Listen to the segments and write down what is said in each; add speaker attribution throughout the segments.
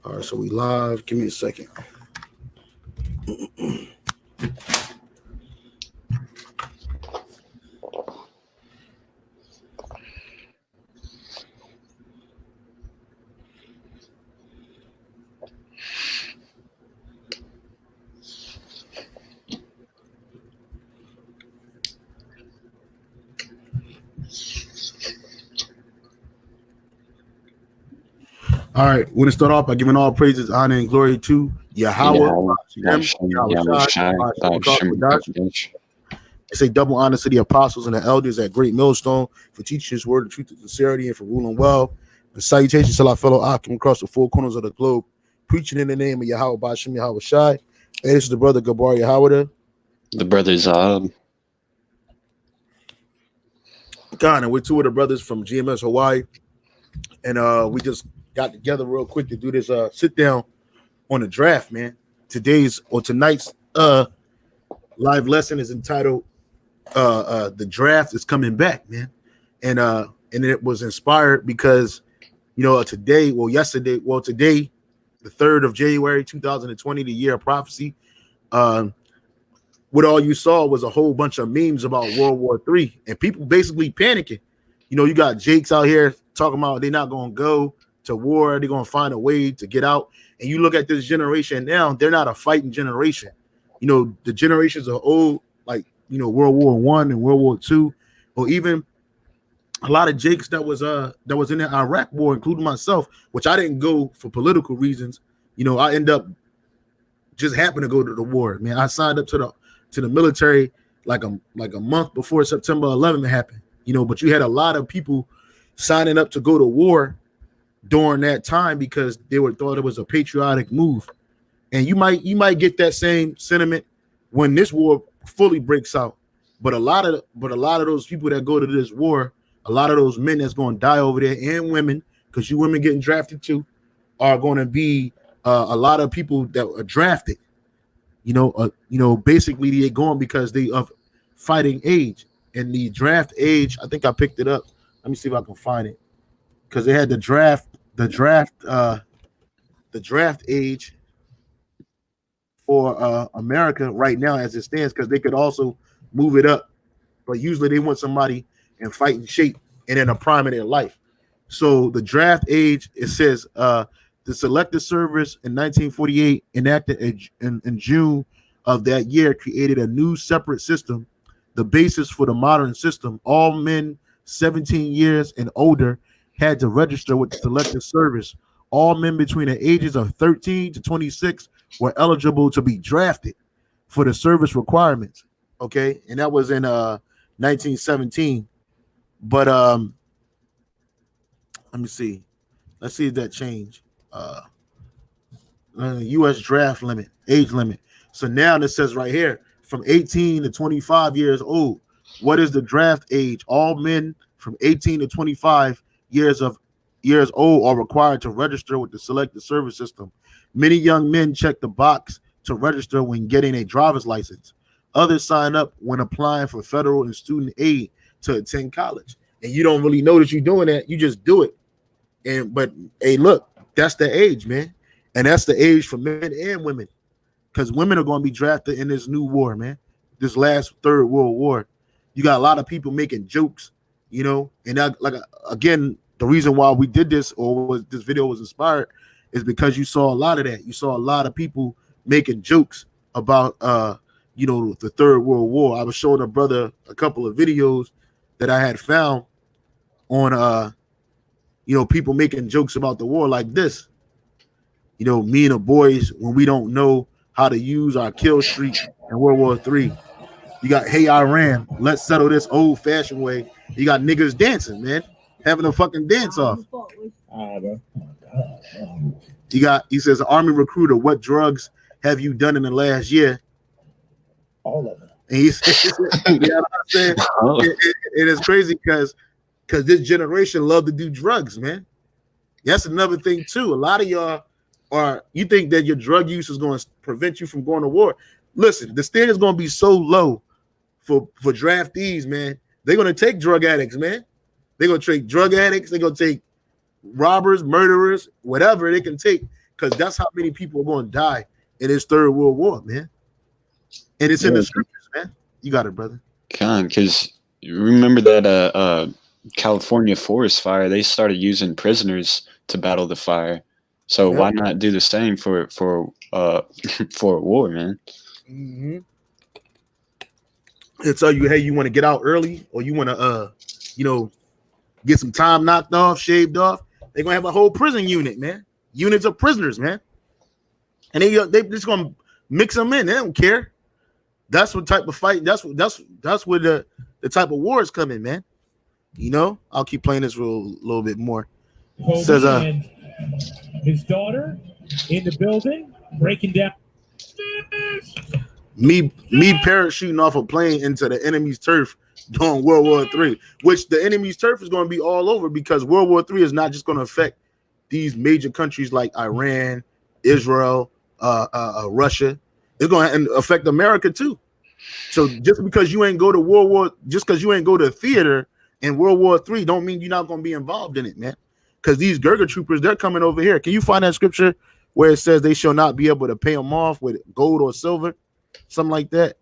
Speaker 1: All right, so we live. Give me a second. All right, we're gonna start off by giving all praises, honor, and glory to Yahweh,
Speaker 2: Yahweh,
Speaker 1: Hashem,
Speaker 2: Hashem,
Speaker 1: Yahweh
Speaker 2: Yahweh
Speaker 1: Shai,
Speaker 2: Shai,
Speaker 1: Hashem
Speaker 2: Hashem,
Speaker 1: Kodash. I say double honor to the apostles and the elders at Great Millstone for teaching His word, the truth, and sincerity, and for ruling well. And salutations to our fellow Akim across the four corners of the globe, preaching in the name of Yahweh Hashem, Yahweh Shai. And this is the brother Gabar Yahweh.
Speaker 2: The brothers
Speaker 1: God, and we're two of the brothers from GMS Hawaii, and we just got together real quick to do this sit down on the draft, man. Tonight's live lesson is entitled "The Draft is Coming Back," man, and it was inspired because today, the 3rd of January 2020, the year of prophecy. What all you saw was a whole bunch of memes about World War III and people basically panicking. You got Jakes out here talking about they're not going to go to war. They're going to find a way to get out. And you look at this generation now, they're not a fighting generation. The generations are old, like, World War I and World War II, or even a lot of Jakes that was in the Iraq war, including myself, which I didn't go for political reasons. I end up just happened to go to the war, man. I signed up to the military like a month before September 11th happened, but you had a lot of people signing up to go to war during that time because they thought it was a patriotic move. And you might get that same sentiment when this war fully breaks out. But a lot of those people that go to this war, a lot of those men that's going to die over there, and women, because you women getting drafted too, are going to be a lot of people that are drafted. Basically they're going because they of fighting age. And the draft age, I think I picked it up. Let me see if I can find it. Because they had the draft age for America right now as it stands, because they could also move it up. But usually they want somebody in fighting shape and in a prime of their life. So the draft age, it says the Selective Service in 1948, enacted in June of that year, created a new separate system, the basis for the modern system. All men 17 years and older had to register with the Selective Service. All men between the ages of 13 to 26 were eligible to be drafted for the service requirements. Okay, and that was in 1917. But let me see. Let's see if that changed. U.S. draft limit, age limit. So now it says right here, from 18 to 25 years old. What is the draft age? All men from 18 to 25 years old are required to register with the Selective Service system. Many young men check the box to register when getting a driver's license. Others sign up when applying for federal and student aid to attend college. And you don't really know that you're doing that. You just do it. But hey, look, that's the age, man. And that's the age for men and women. Because women are going to be drafted in this new war, man. This last Third World War. You got a lot of people making jokes, and again, the reason why we did this this video was inspired is because you saw a lot of that. You saw a lot of people making jokes about the Third World War. I was showing a brother a couple of videos that I had found on people making jokes about the war like this. Me and the boys, when we don't know how to use our kill streak in World War III. You got, hey, Iran, let's settle this old-fashioned way. You got niggas dancing, man, having a fucking dance off. He says, Army recruiter, what drugs have you done in the last year?
Speaker 3: All of them.
Speaker 1: And he says, you know what I'm saying? It is crazy because this generation love to do drugs, man. That's another thing, too. A lot of y'all you think that your drug use is going to prevent you from going to war. Listen, the standard is going to be so low for draftees, man. They're going to take drug addicts, man. They're going to take drug addicts. They're going to take robbers, murderers, whatever they can take, because that's how many people are going to die in this third world war, man. And it's in the scriptures, man. You got it, brother.
Speaker 2: Because remember that California forest fire? They started using prisoners to battle the fire. So why not do the same for a war, man?
Speaker 1: Mm-hmm. They'll tell you, hey, you want to get out early, or you want to, get some time knocked off, shaved off. They're gonna have a whole prison unit, man. Units of prisoners, man. And they just gonna mix them in. They don't care. That's what type of fight. That's where the type of war is coming, man. I'll keep playing this for a little bit more.
Speaker 3: Kobe says, and his daughter in the building breaking down.
Speaker 1: Me parachuting off a plane into the enemy's turf during World War III, which the enemy's turf is going to be all over, because World War III is not just going to affect these major countries like Iran, Israel, Russia. It's going to affect America too. So just because you ain't go to theater in World War III, don't mean you're not going to be involved in it, man. Because these Gurkha troopers, they're coming over here. Can you find that scripture where it says they shall not be able to pay them off with gold or silver, something like that?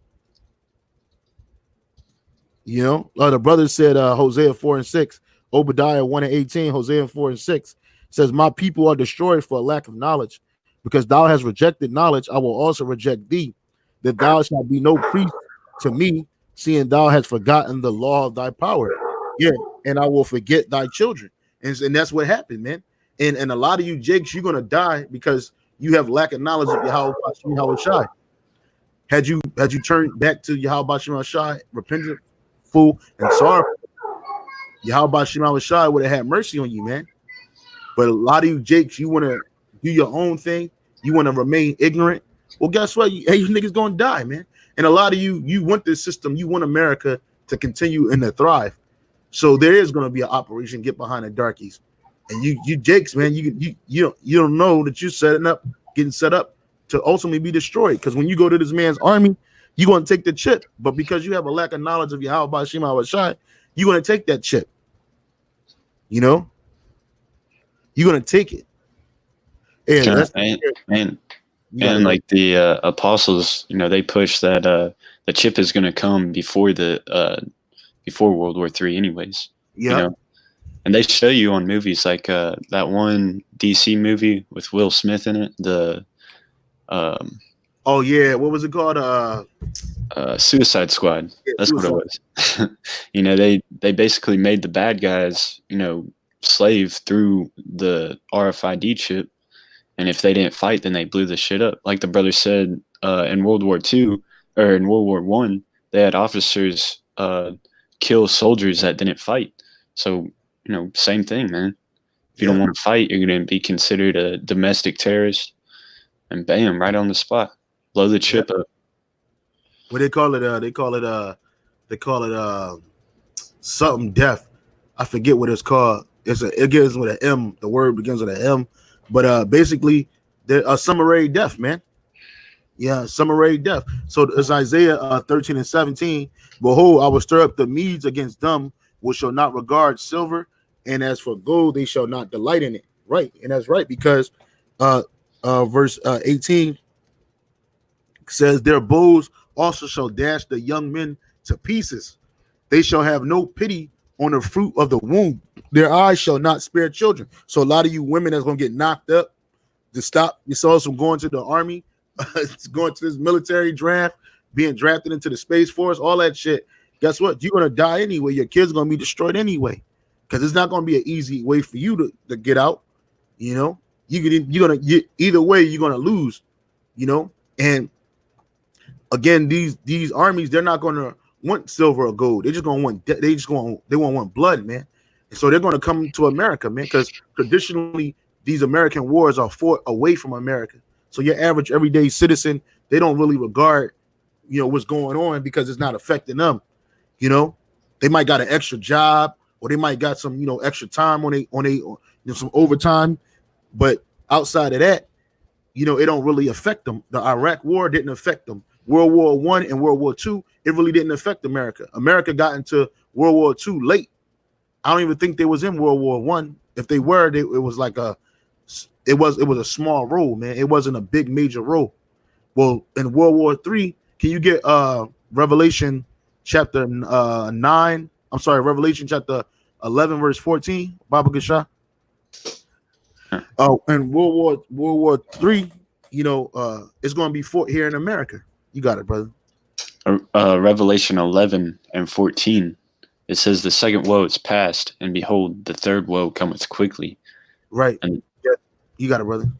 Speaker 1: The brother said Hosea 4:6, Obadiah 1:18, Hosea 4:6 says, my people are destroyed for a lack of knowledge, because thou hast rejected knowledge, I will also reject thee, that thou shalt be no priest to me, seeing thou hast forgotten the law of thy power. Yeah, and I will forget thy children. And that's what happened, man. And a lot of you Jakes, you're gonna die because you have lack of knowledge of Yahweh Shai. Had you turned back to Yahweh Shai, repentant, full, and sorrowful, Yahweh Shai would have had mercy on you, man. But a lot of you Jakes, you want to do your own thing. You want to remain ignorant. Well, guess what? You niggas gonna die, man. And a lot of you want this system. You want America to continue and to thrive. So there is going to be an operation Get Behind the Darkies. And you Jakes, man, you don't know that you're getting set up to ultimately be destroyed. Because when you go to this man's army, you're going to take the chip. But because you have a lack of knowledge of Yahweh Shema Shai, you're going to take that chip. You're going to take it.
Speaker 2: And like the apostles, they push that the chip is going to come before before World War III anyways.
Speaker 1: Yeah.
Speaker 2: And they show you on movies like that one DC movie with Will Smith in it.
Speaker 1: Oh yeah, what was it called?
Speaker 2: Suicide Squad. Yeah, that's what it was. They basically made the bad guys, slave through the RFID chip. And if they didn't fight, then they blew the shit up. Like the brother said, in World War II or in World War I, they had officers kill soldiers that didn't fight. So, same thing, man. If you don't want to fight, you're going to be considered a domestic terrorist. And bam, right on the spot, blow the chip up.
Speaker 1: What they call it? They call it something death. I forget what it's called. It begins with an M. The word begins with an M. But basically, a summary death, man. Yeah, summary death. So it's Isaiah 13:17. Behold, I will stir up the Medes against them, which shall not regard silver, and as for gold, they shall not delight in it. Right, and that's right, because verse 18 says, their bows also shall dash the young men to pieces. They shall have no pity on the fruit of the womb. Their eyes shall not spare children. So a lot of you women that's going to get knocked up to stop yourselves from going to the army, going to this military draft, being drafted into the Space Force, all that shit. Guess what? You're going to die anyway. Your kids are going to be destroyed anyway, because it's not going to be an easy way for you to get out. You're either way, you're going to lose, and again, these armies, they're not going to want silver or gold. They're just going to want blood, man. And so they're going to come to America, man, because traditionally these American wars are fought away from America. So your average everyday citizen, they don't really regard, what's going on, because it's not affecting them. They might got an extra job, or they might got some, extra time on some overtime. But outside of that, it don't really affect them. The Iraq War didn't affect them. World War I and World War II, it really didn't affect America. America got into World War II late. I don't even think they was in World War I. If they were, it was like it was a small role, man. It wasn't a big major role. Well, in World War III, can you get Revelation chapter 9? I'm sorry, Revelation chapter 11, verse 14, Baba Gashah. Oh, and World War III, it's going to be fought here in America. You got it, brother.
Speaker 2: Revelation 11 and 14. It says, "The second woe is past, and behold, the third woe cometh quickly."
Speaker 1: Right.
Speaker 2: And
Speaker 1: yeah, you got it, brother.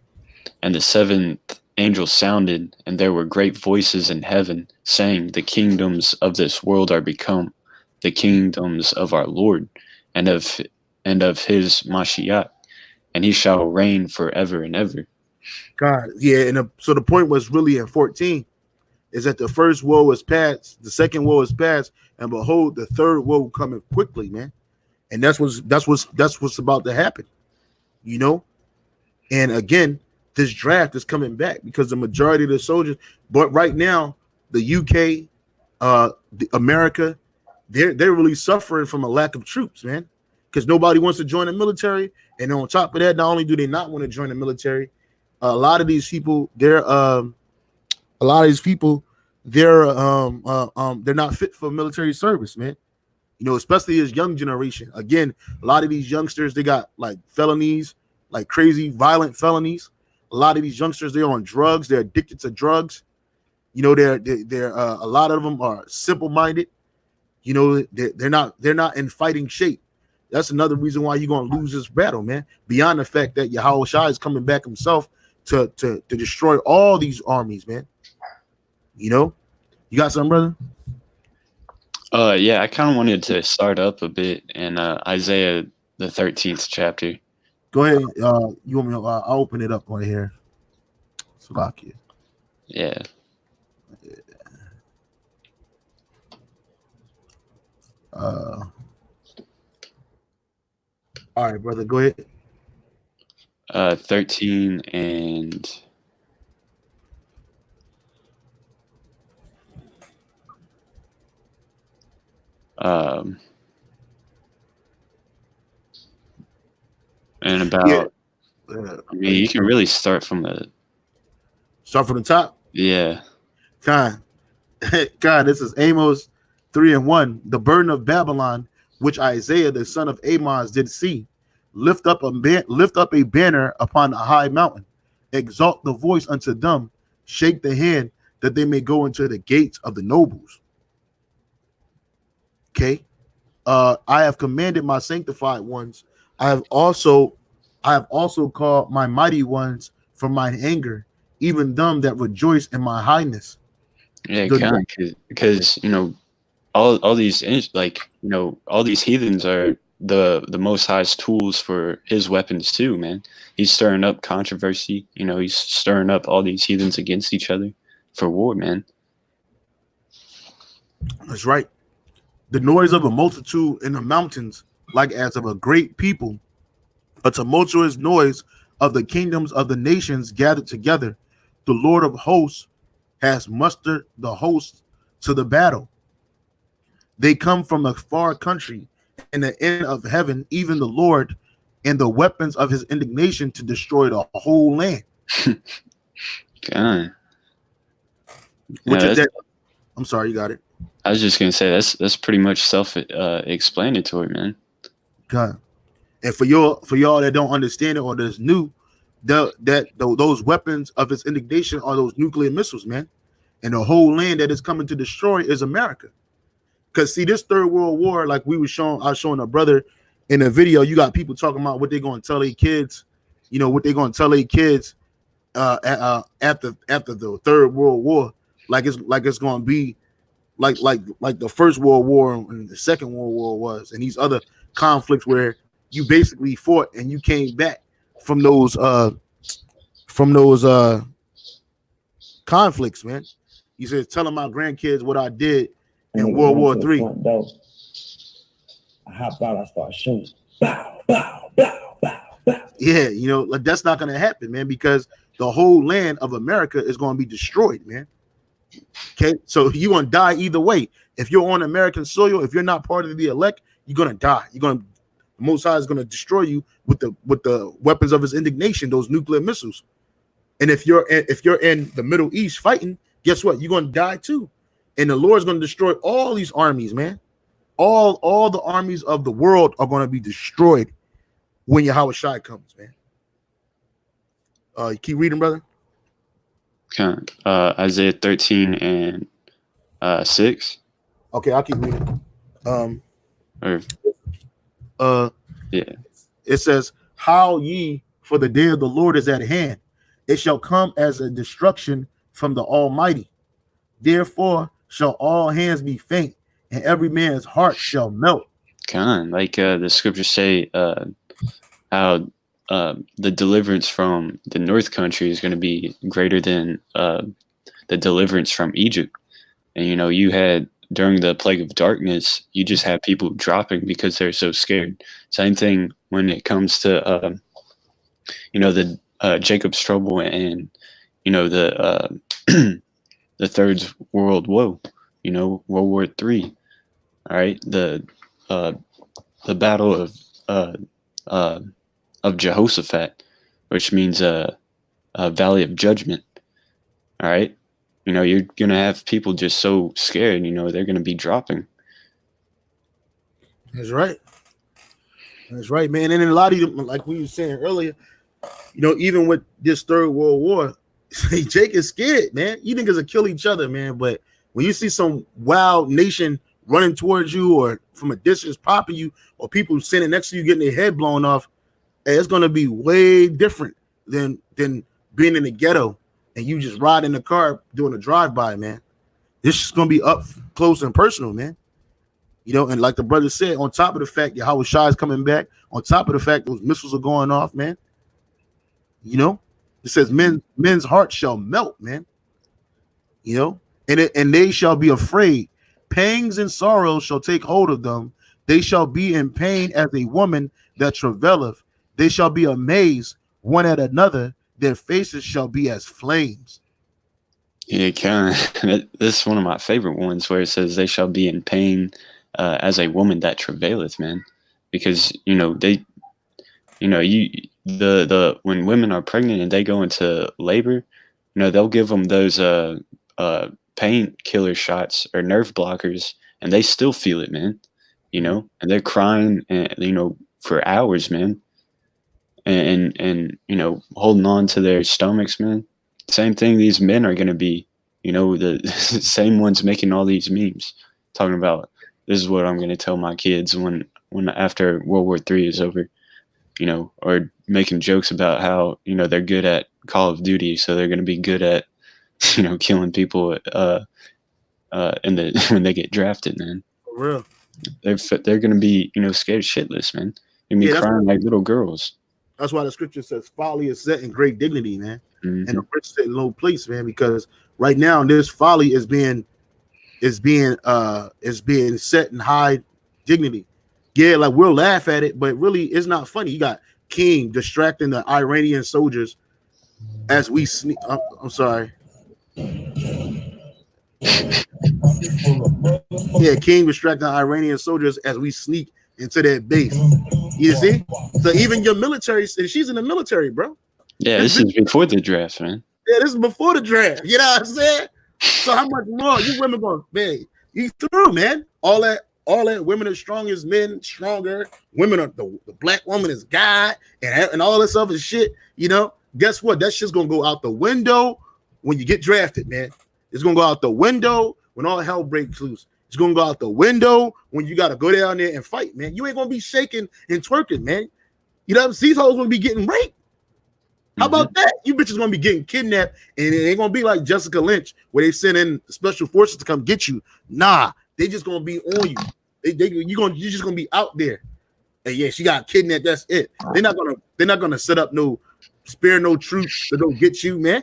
Speaker 2: And the seventh angel sounded, and there were great voices in heaven, saying, "The kingdoms of this world are become the kingdoms of our Lord, and of his Mashiach, and he shall reign forever and ever."
Speaker 1: God, yeah. And so the point was really in 14 is that the first woe is past, the second woe is past, and behold, the third woe coming quickly, man. And that's what's about to happen, And again, this draft is coming back because the majority of the soldiers, but right now, the UK, America, they're really suffering from a lack of troops, man. Because nobody wants to join the military, and on top of that, not only do they not want to join the military, a lot of these people, they're not fit for military service, man. Especially as young generation. Again, a lot of these youngsters, they got like felonies, like crazy violent felonies. A lot of these youngsters, they're on drugs. They're addicted to drugs. They're a lot of them are simple-minded. They're not in fighting shape. That's another reason why you're gonna lose this battle, man. Beyond the fact that Yahweh Shai is coming back himself to destroy all these armies, man. You got something, brother?
Speaker 2: Yeah, I kind of wanted to start up a bit in Isaiah the 13th chapter.
Speaker 1: Go ahead. You want me to? I'll open it up right here. Salakia.
Speaker 2: Yeah.
Speaker 1: All right, brother. Go ahead.
Speaker 2: 13 and and about I mean, you can really start from the
Speaker 1: top.
Speaker 2: Yeah.
Speaker 1: God, this is Amos 3:1. The burden of Babylon, which Isaiah the son of Amoz did see, lift up a banner upon a high mountain, exalt the voice unto them, shake the hand that they may go into the gates of the nobles. Okay. I have commanded my sanctified ones. I have also called my mighty ones from mine anger, even them that rejoice in my highness.
Speaker 2: Yeah, because all these all these heathens are the Most High's tools for his weapons too, man. He's stirring up controversy. He's stirring up all these heathens against each other for war, man.
Speaker 1: That's right. The noise of a multitude in the mountains, like as of a great people, a tumultuous noise of the kingdoms of the nations gathered together. The Lord of hosts has mustered the hosts to the battle. They come from a far country and the end of heaven, even the Lord, and the weapons of his indignation to destroy the whole land.
Speaker 2: God.
Speaker 1: I'm sorry, you got it.
Speaker 2: I was just gonna say that's pretty much self-explanatory, man.
Speaker 1: God. And for y'all that don't understand it or that's new, those weapons of his indignation are those nuclear missiles, man. And the whole land that is coming to destroy is America. Because see, this Third World War, like I was showing a brother in a video, you got people talking about what they're going to tell their kids, what they're going to tell their kids after the Third World War, like it's going to be like the First World War and the Second World War was, and these other conflicts where you basically fought and you came back from those conflicts, man. He says, telling my grandkids what I did in World War III.
Speaker 3: I hopped out, I started shooting. Bow, bow, bow, bow, bow.
Speaker 1: Yeah, like that's not going to happen, man, because the whole land of America is going to be destroyed, man. Okay, so you're going to die either way. If you're on American soil, if you're not part of the elect, you're going to die. You're going to The Most High is going to destroy you with the weapons of his indignation, those nuclear missiles. And if you're in the Middle East fighting, guess what? You're going to die too. And the Lord's going to destroy all these armies, man. All the armies of the world are going to be destroyed when Yahweh Shai comes, man. You keep reading, brother.
Speaker 2: Okay. Isaiah 13 and 6.
Speaker 1: Okay, I'll keep reading.
Speaker 2: Yeah.
Speaker 1: It says, "Howl ye, for the day of the Lord is at hand. It shall come as a destruction from the Almighty. Therefore shall all hands be faint, and every man's heart shall melt."
Speaker 2: Like the scriptures say, how the deliverance from the North Country is going to be greater than the deliverance from Egypt. And you had during the plague of darkness, you just had people dropping because they're so scared. Same thing when it comes to the Jacob's trouble and the the Third World War, World War III. All right, the battle of Jehoshaphat, which means a valley of judgment. All right, you're gonna have people just so scared. They're gonna be dropping.
Speaker 1: That's right. That's right, man. And then a lot of them, like we were saying earlier, even with this Third World War, Jake is scared, man. You niggas will kill each other, man. But when you see some wild nation running towards you or from a distance popping you or people standing next to you getting their head blown off, it's going to be way different than being in the ghetto and you just ride in the car doing a drive-by, man. This is going to be up close and personal, man. And like the brother said, on top of the fact Yahweh Shai is coming back, on top of the fact those missiles are going off, man. It says men's hearts shall melt, man. And they shall be afraid. Pangs and sorrows shall take hold of them. They shall be in pain as a woman that travaileth. They shall be amazed one at another. Their faces shall be as flames.
Speaker 2: Yeah, kind of. This is one of my favorite ones where it says they shall be in pain as a woman that travaileth, man. Because when women are pregnant and they go into labor, they'll give them those painkiller shots or nerve blockers, and they still feel it, man. And they're crying, and for hours, man. And holding on to their stomachs, man. Same thing these men are going to be, the same ones making all these memes talking about this is what I'm going to tell my kids when after World War III is over, or making jokes about how, they're good at Call of Duty. So they're going to be good at, killing people when they get drafted, man.
Speaker 1: For real.
Speaker 2: They're going to be, scared shitless, man. They're going to be crying like little girls.
Speaker 1: That's why the scripture says folly is set in great dignity, man.
Speaker 2: Mm-hmm.
Speaker 1: And the rich sit in low place, man, because right now this folly is being set in high dignity. Yeah, like we'll laugh at it, but really it's not funny. You got King distracting the Iranian soldiers as we sneak. I'm sorry. Yeah, King distracting the Iranian soldiers as we sneak into their base. You see? So even your military, she's in the military, bro.
Speaker 2: Yeah, this is before the draft, man.
Speaker 1: Yeah, this is before the draft. You know what I'm saying? So how much more you women gonna pay? You through, man. All that women are strong as men, stronger. Women are the black woman is God and all this other shit. Guess what? That shit's gonna go out the window when you get drafted, man. It's gonna go out the window when all hell breaks loose. It's gonna go out the window when you gotta go down there and fight, man. You ain't gonna be shaking and twerking, man. These hoes gonna be getting raped. How about that? You bitches gonna be getting kidnapped, and it ain't gonna be like Jessica Lynch where they send in special forces to come get you. Nah, they just gonna be on you. You're just gonna be out there. And yeah, she got kidnapped. That's it. They're not gonna set up spare no troops to go get you, man.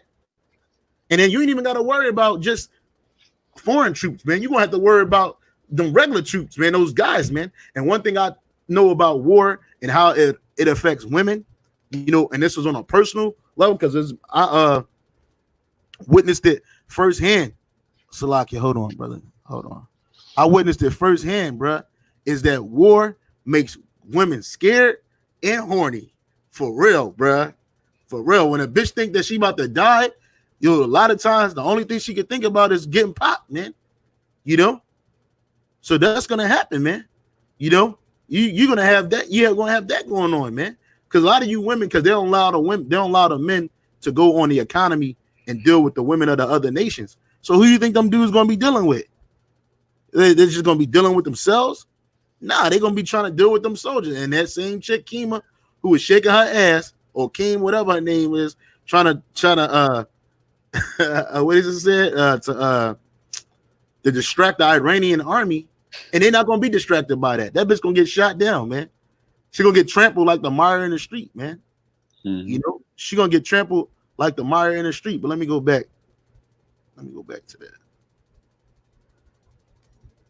Speaker 1: And then you ain't even gotta worry about just foreign troops, man. You're gonna have to worry about them regular troops, man, those guys, man. And one thing I know about war and how it affects women, and this was on a personal level because I witnessed it firsthand. Salakia, hold on, brother. Hold on. I witnessed it firsthand, bro. Is that war makes women scared and horny. For real, bruh. For real. When a bitch think that she about to die, yo, a lot of times the only thing she can think about is getting popped, man. You know? So that's gonna happen, man. You know, you're gonna have that. You're gonna have that going on, man. Because a lot of you women, because they don't allow the men to go on the economy and deal with the women of the other nations. So who you think them dudes gonna be dealing with? They're just gonna be dealing with themselves? Nah, they're gonna be trying to deal with them soldiers. And that same chick Kima, who was shaking her ass, or Kim, whatever her name is, trying to what is it said? To distract the Iranian army, and they're not gonna be distracted by that. That bitch gonna get shot down, man. She gonna get trampled like the mire in the street, man. Mm-hmm. You know, she gonna get trampled like the mire in the street. But let me go back. Let me go back to that.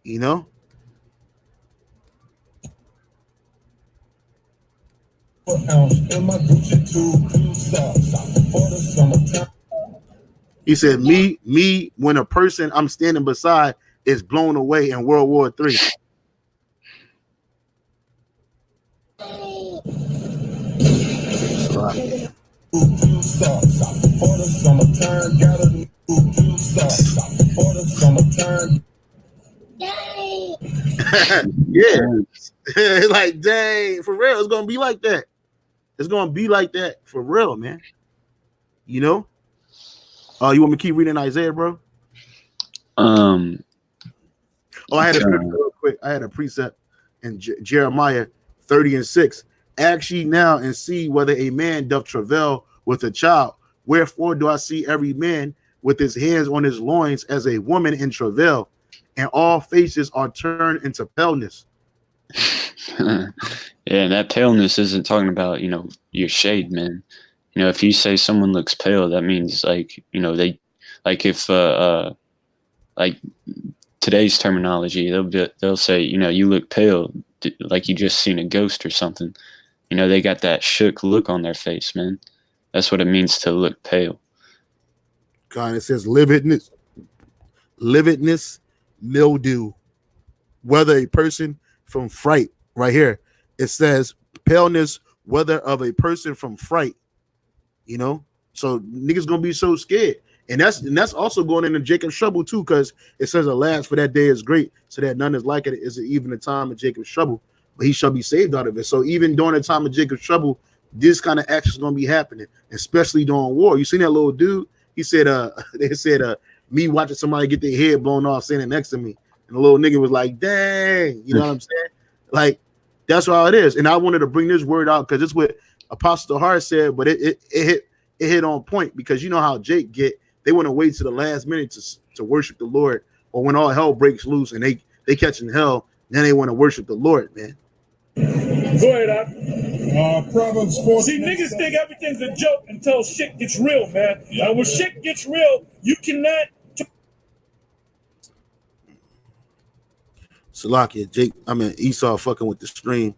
Speaker 1: You know. He said, me, when a person I'm standing beside is blown away in World War III. Yeah. Like, dang, for real, it's gonna be like that. It's gonna be like that for real, man. You know? You want me to keep reading Isaiah, bro? I had a scripture real quick. I had a precept in Jeremiah 30:6. Ask ye now and see whether a man doth travail with a child. Wherefore do I see every man with his hands on his loins as a woman in travail, and all faces are turned into paleness.
Speaker 2: Yeah, and that paleness isn't talking about, you know, your shade, man. You know, if you say someone looks pale, that means, like, you know, they, like, if like today's terminology, they'll say, you know, you look pale, like you just seen a ghost or something. You know, they got that shook look on their face, man. That's what it means to look pale.
Speaker 1: God, it says lividness, mildew, whether a person from fright. Right here, it says paleness, whether of a person from fright. You know, so niggas gonna be so scared, and that's also going into Jacob's trouble too, because it says, "Alas, for that day is great, so that none is like it. Is even the time of Jacob's trouble, but he shall be saved out of it." So even during the time of Jacob's trouble, this kind of action is gonna be happening, especially during war. You seen that little dude? He said, they said, me watching somebody get their head blown off standing next to me, and the little nigga was like, "Dang," you know what I'm saying? Like, that's how it is. And I wanted to bring this word out because it's what Apostle Hart said, but it hit on point, because you know how Jake get. They want to wait to the last minute to worship the Lord, or when all hell breaks loose and they catching hell, then they want to worship the Lord, man.
Speaker 3: Go ahead, Proverbs 4. See, niggas think everything's a joke until shit gets real, man. When shit gets real, you cannot.
Speaker 1: Salakia, Esau fucking with the stream.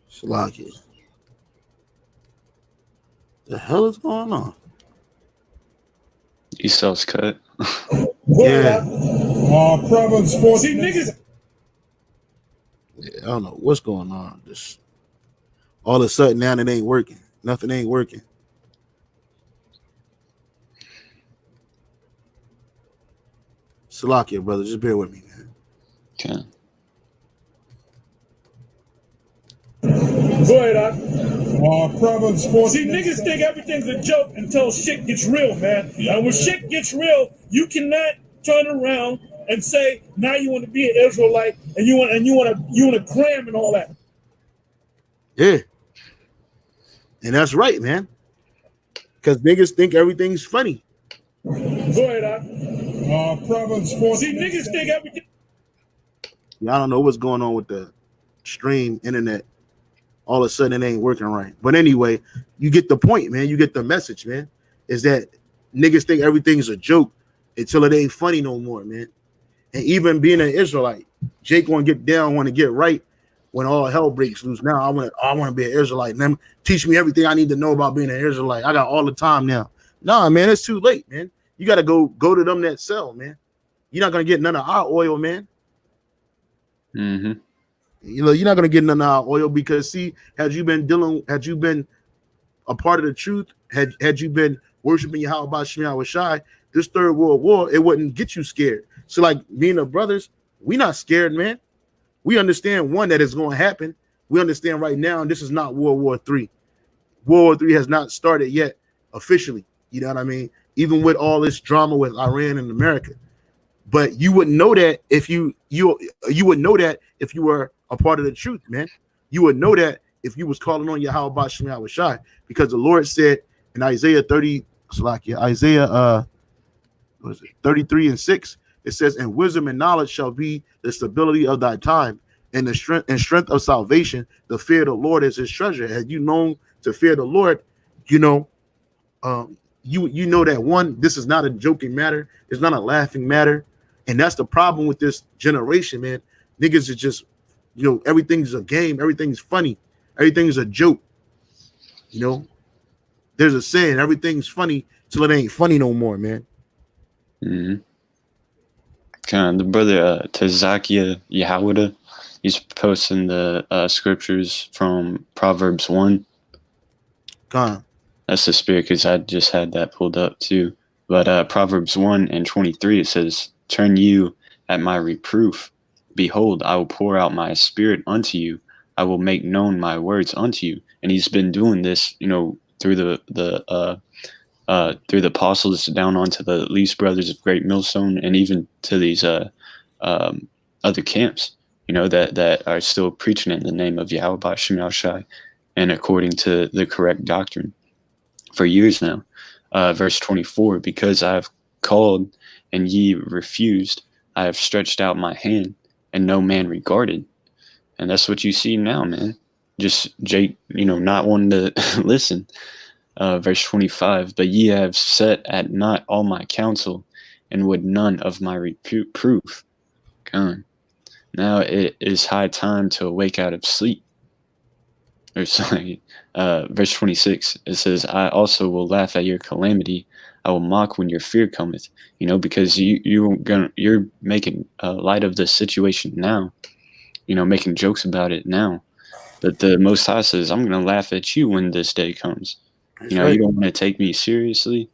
Speaker 1: Salakia. The hell is going on?
Speaker 2: Esau's cut.
Speaker 1: Yeah.
Speaker 3: Proverbs 4. See, niggas.
Speaker 1: Yeah, I don't know what's going on. Just all of a sudden now it ain't working. Nothing ain't working. Salakia, brother, just bear with me, man.
Speaker 2: Okay.
Speaker 3: Go ahead, Proverbs 4. See, niggas think everything's a joke until shit gets real, man. When shit gets real, you cannot turn around and say now you want to be an Israelite and you want to cram and all that.
Speaker 1: Yeah, and that's right, man. Because niggas think everything's funny.
Speaker 3: Go ahead, Proverbs 4. See, niggas think everything.
Speaker 1: Yeah, I don't know what's going on with the stream internet. All of a sudden it ain't working right. But anyway, you get the point, man. You get the message, man. Is that niggas think everything's a joke until it ain't funny no more, man. And even being an Israelite, Jake want to get down, want to get right when all hell breaks loose. Now I want to be an Israelite. And then teach me everything I need to know about being an Israelite. I got all the time now. Nah, man, it's too late, man. You got to go to them that sell, man. You're not gonna get none of our oil, man.
Speaker 2: Mm-hmm.
Speaker 1: You're not gonna get none of our oil because see, had you been a part of the truth, had you been worshiping Yahweh Shema Shai, this third world war, it wouldn't get you scared. So like being the brothers, we not scared, man. We understand one that is going to happen. We understand right now, and this is not World War III. World War III has not started yet officially. You know what I mean? Even with all this drama with Iran and America. But you wouldn't know that if you would know that if you were a part of the truth, man. You would know that if you was calling on Yahweh Shema Shai, because the Lord said in Isaiah 33:6, it says, "And wisdom and knowledge shall be the stability of thy time, and the strength of salvation. The fear of the Lord is his treasure." Had you known to fear the Lord, you know that one, this is not a joking matter. It's not a laughing matter, and that's the problem with this generation, man. Niggas are just, everything's a game, everything's funny, everything's a joke. There's a saying, everything's funny till it ain't funny no more, man.
Speaker 2: Mm-hmm. Kind of the brother Tazakia Yahweh, he's posting the scriptures from Proverbs 1. That's the spirit, because I just had that pulled up too. But Proverbs 1:23, it says, "Turn you at my reproof. Behold, I will pour out my spirit unto you. I will make known my words unto you." And he's been doing this, through the apostles down onto the least brothers of Great Millstone, and even to these other camps, that are still preaching in the name of Yahweh Shema Shai and according to the correct doctrine for years now. Verse 24, "Because I have called and ye refused, I have stretched out my hand and no man regarded." And that's what you see now, man. Just Jake, not wanting to listen. Verse 25, "But ye have set at naught all my counsel, and would none of my reproof." Come. Now it is high time to awake out of sleep. Or sorry, verse 26, it says, "I also will laugh at your calamity. I will mock when your fear cometh." Because you're making light of the situation now. Making jokes about it now. But the Most High says, "I'm going to laugh at you when this day comes."
Speaker 1: Right.
Speaker 2: You don't want to take me seriously,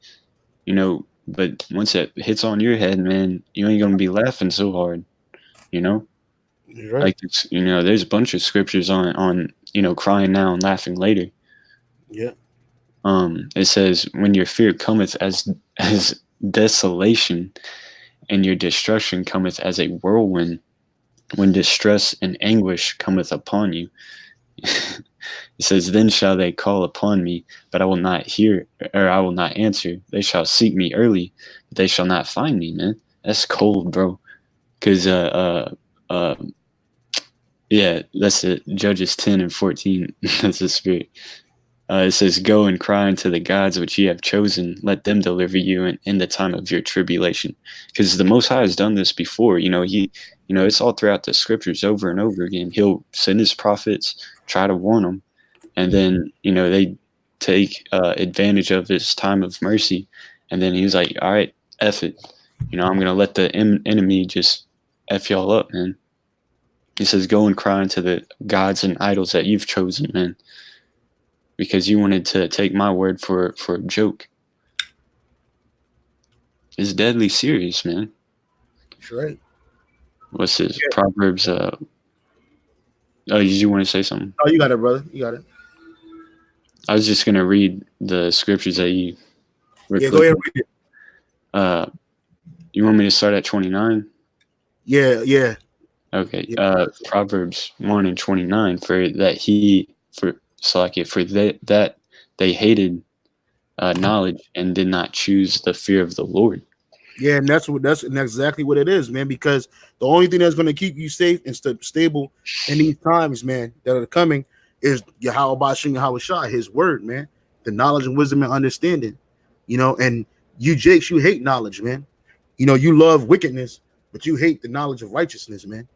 Speaker 2: but once it hits on your head, man, you ain't going to be laughing so hard,
Speaker 1: Right.
Speaker 2: Like, there's a bunch of scriptures on crying now and laughing later.
Speaker 1: Yeah.
Speaker 2: It says, "When your fear cometh as desolation, and your destruction cometh as a whirlwind, when distress and anguish cometh upon you." It says, "Then shall they call upon me, but I will not hear, or I will not answer. They shall seek me early, but they shall not find me." Man, that's cold, bro. Because yeah, that's it. Judges 10:14. That's the spirit. It says, "Go and cry unto the gods which ye have chosen. Let them deliver you in the time of your tribulation." Because the Most High has done this before. It's all throughout the scriptures over and over again. He'll send his prophets, try to warn them, and then, they take advantage of his time of mercy. And then he's like, "All right, F it. I'm going to let the enemy just F y'all up, man." He says, "Go and cry unto the gods and idols that you've chosen, man. Because you wanted to take my word for a joke." It's deadly serious, man.
Speaker 1: That's right.
Speaker 2: What's this? Yeah. Proverbs. Oh, did you want to say something?
Speaker 1: Oh, you got it, brother. You got it.
Speaker 2: I was just going to read the scriptures that you were
Speaker 1: go ahead and read
Speaker 2: it. You want me to start at 29?
Speaker 1: Yeah.
Speaker 2: Okay.
Speaker 1: Yeah.
Speaker 2: Proverbs 1:29, "For that they hated knowledge and did not choose the fear of the Lord."
Speaker 1: Yeah, and that's exactly what it is, man. Because the only thing that's going to keep you safe and stable in these times, man, that are coming, is Yahweh Shai, his word, man. The knowledge and wisdom and understanding, And you, Jakes, you hate knowledge, man. You love wickedness, but you hate the knowledge of righteousness, man.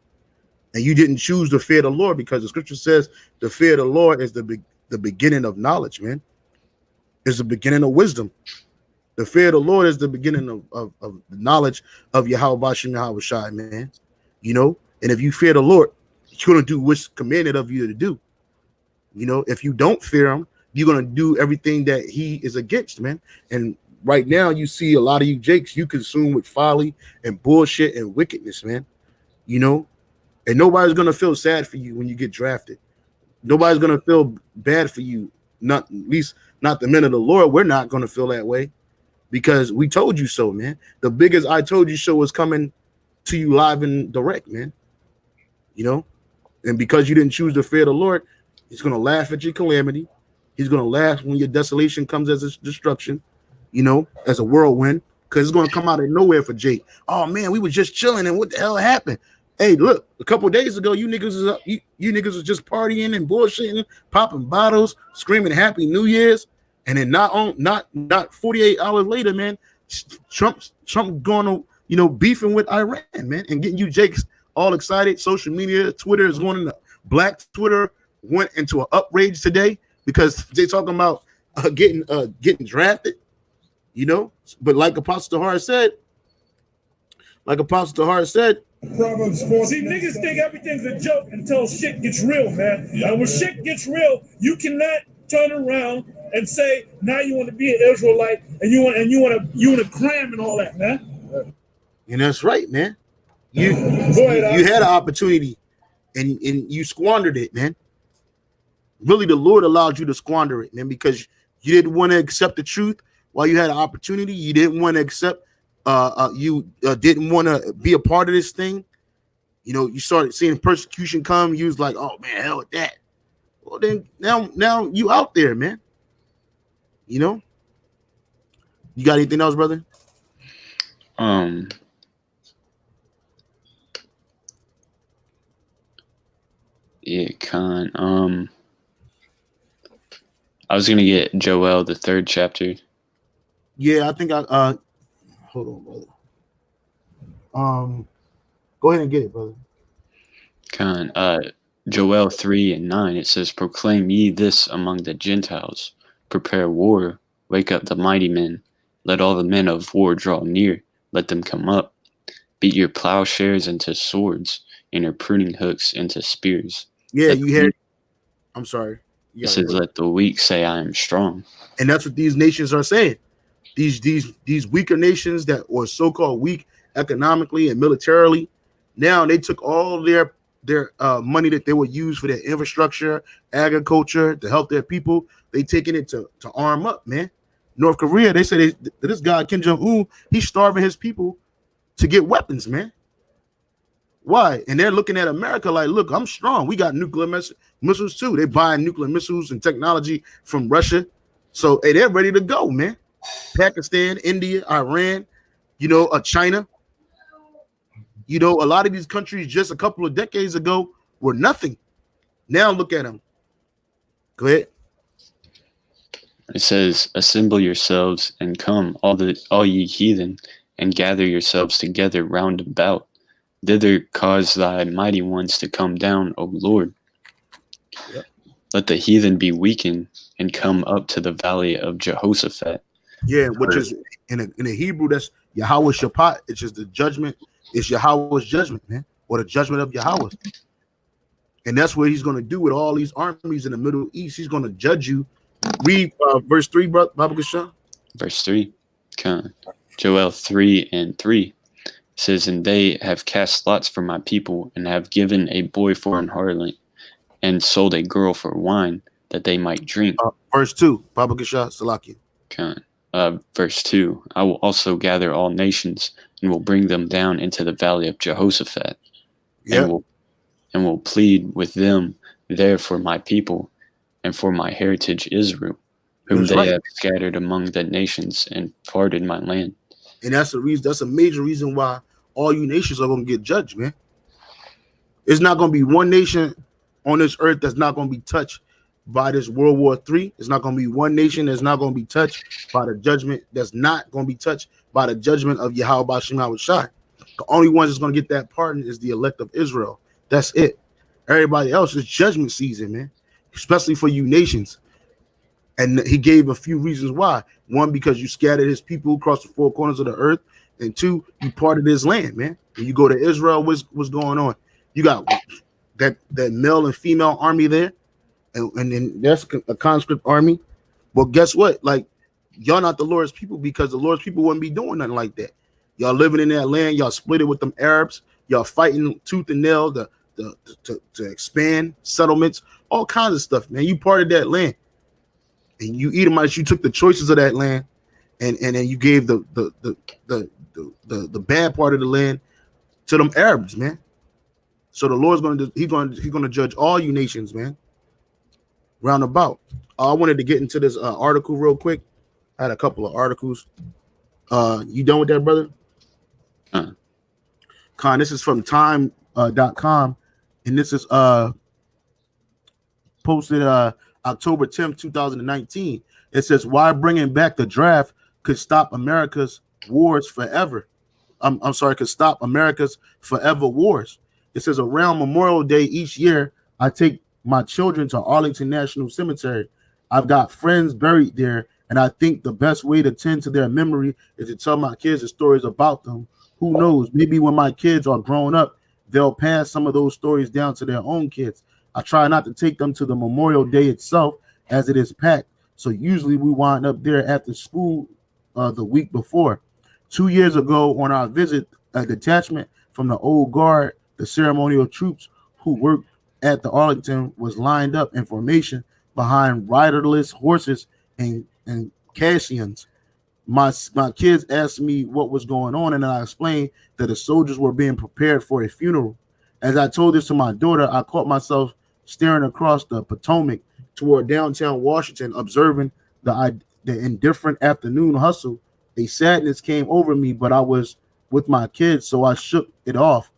Speaker 1: And you didn't choose the fear of the Lord, because the scripture says the fear of the Lord is the beginning of knowledge, man. It's the beginning of wisdom. The fear of the Lord is the beginning of the knowledge of Yahweh Bashim Yahweh Shai, man. You know, and if you fear the Lord, you're gonna do what's commanded of you to do. You know, if you don't fear him, you're gonna do everything that he is against, man. And right now, you see a lot of you jakes, you consume with folly and bullshit and wickedness, man. You know, and nobody's gonna feel sad for you when you get drafted. Nobody's gonna feel bad for you. Not at least not the men of the Lord. We're not gonna feel that way because we told you so, man. The biggest I told you show is coming to you live and direct, man. You know, and because you didn't choose to fear the Lord, he's gonna laugh at your calamity. He's gonna laugh when your desolation comes as a destruction, you know, as a whirlwind, because it's gonna come out of nowhere for Jake. Oh man, we were just chilling, and what the hell happened? Hey, look, a couple days ago, you niggas was just partying and bullshitting, popping bottles, screaming Happy New Year's, and then not 48 hours later, man, Trump going to, you know, beefing with Iran, man, and getting you Jakes all excited. Social media, Twitter is going into Black Twitter went into an outrage today because they talking about getting drafted, you know. But like Apostle Tahar said,
Speaker 3: Proverbs 4. See, niggas think everything's a joke until shit gets real, man. And when shit gets real, you cannot turn around and say now you want to be an Israelite and you want to cram and all that, man.
Speaker 1: And that's right, man. You had an opportunity and you squandered it, man. Really, the Lord allowed you to squander it, man, because you didn't want to accept the truth while you had an opportunity. You didn't want to accept. You didn't want to be a part of this thing. You know, you started seeing persecution come. You was like, "Oh man, hell with that." Well, then now you out there, man. You know. You got anything else, brother?
Speaker 2: Yeah, Khan. I was gonna get Joel, the 3rd chapter.
Speaker 1: Yeah, I think hold on, brother. Go ahead and get it, brother.
Speaker 2: Khan. Joel 3:9. It says, "Proclaim ye this among the Gentiles: Prepare war. Wake up the mighty men. Let all the men of war draw near. Let them come up. Beat your plowshares into swords, and your pruning hooks into spears."
Speaker 1: Yeah, you hear. I'm sorry.
Speaker 2: It says, "Let the weak say, I am strong."
Speaker 1: And that's what these nations are saying. These weaker nations that were so-called weak economically and militarily, now they took all their money that they would use for their infrastructure, agriculture, to help their people. They taking it to arm up, man. North Korea, they say this guy Kim Jong-un, he's starving his people to get weapons, man. Why? And they're looking at America like, look, I'm strong. We got nuclear missiles too. They're buying nuclear missiles and technology from Russia. So hey, they're ready to go, man. Pakistan, India, Iran, you know, China. You know, a lot of these countries just a couple of decades ago were nothing. Now look at them. Go ahead.
Speaker 2: It says, "Assemble yourselves and come, all ye heathen, and gather yourselves together round about. Thither cause thy mighty ones to come down, O Lord. Yep. Let the heathen be weakened and come up to the valley of Jehoshaphat."
Speaker 1: Yeah, which is in a Hebrew, that's Yahweh Shabbat. It's just the judgment. It's Yahweh's judgment, man, or the judgment of Yahweh. And that's what he's going to do with all these armies in the Middle East. He's going to judge you. Read verse 3, brother Baba Gashan.
Speaker 2: Verse 3, Joel 3:3 says, "And they have cast lots for my people, and have given a boy for an harlot, and sold a girl for wine, that they might drink."
Speaker 1: Verse 2, Baba Gashan, Salaki.
Speaker 2: Verse 2, "I will also gather all nations, and will bring them down into the valley of Jehoshaphat, and will plead with them there for my people, and for my heritage Israel, whom they have scattered among the nations, and parted my land."
Speaker 1: And that's the reason. That's a major reason why all you nations are going to get judged, man. It's not going to be one nation on this earth that's not going to be touched by this World War III. It's not going to be one nation that's not going to be touched by the judgment. That's not going to be touched by the judgment of Yahweh Bashim Yahweh Shai. The only ones that's going to get that pardon is the elect of Israel. That's it. Everybody else is judgment season, man. Especially for you nations. And he gave a few reasons why. One, because you scattered his people across the four corners of the earth. And two, you parted his land, man. When you go to Israel, what's going on? You got that male and female army there. And then there's a conscript army. Well, guess what? Like, y'all not the Lord's people, because the Lord's people wouldn't be doing nothing like that. Y'all living in that land. Y'all split it with them Arabs. Y'all fighting tooth and nail to expand settlements, all kinds of stuff, man. You parted that land. And you Edomites, you took the choices of that land, and then you gave the bad part of the land to them Arabs, man. So the Lord's he's going to judge all you nations, man. Roundabout. I wanted to get into this article real quick. I had a couple of articles. You done with that, brother? Con, this is from time.com, and this is posted October 10th, 2019. It says, why bringing back the draft could stop America's wars forever. I'm sorry, could stop America's forever wars. It says, around Memorial Day each year, I take my children to Arlington National Cemetery. I've got friends buried there, and I think the best way to tend to their memory is to tell my kids the stories about them. Who knows? Maybe when my kids are grown up, they'll pass some of those stories down to their own kids. I try not to take them to the Memorial Day itself, as it is packed. So usually we wind up there after school the week before. 2 years ago on our visit, a detachment from the old guard, the ceremonial troops who worked at the Arlington, was lined up in formation behind riderless horses and Cassians. My kids asked me what was going on, and I explained that the soldiers were being prepared for a funeral. As I told this to my daughter, I caught myself staring across the Potomac toward downtown Washington, observing the indifferent afternoon hustle. A sadness came over me, but I was with my kids, so I shook it off.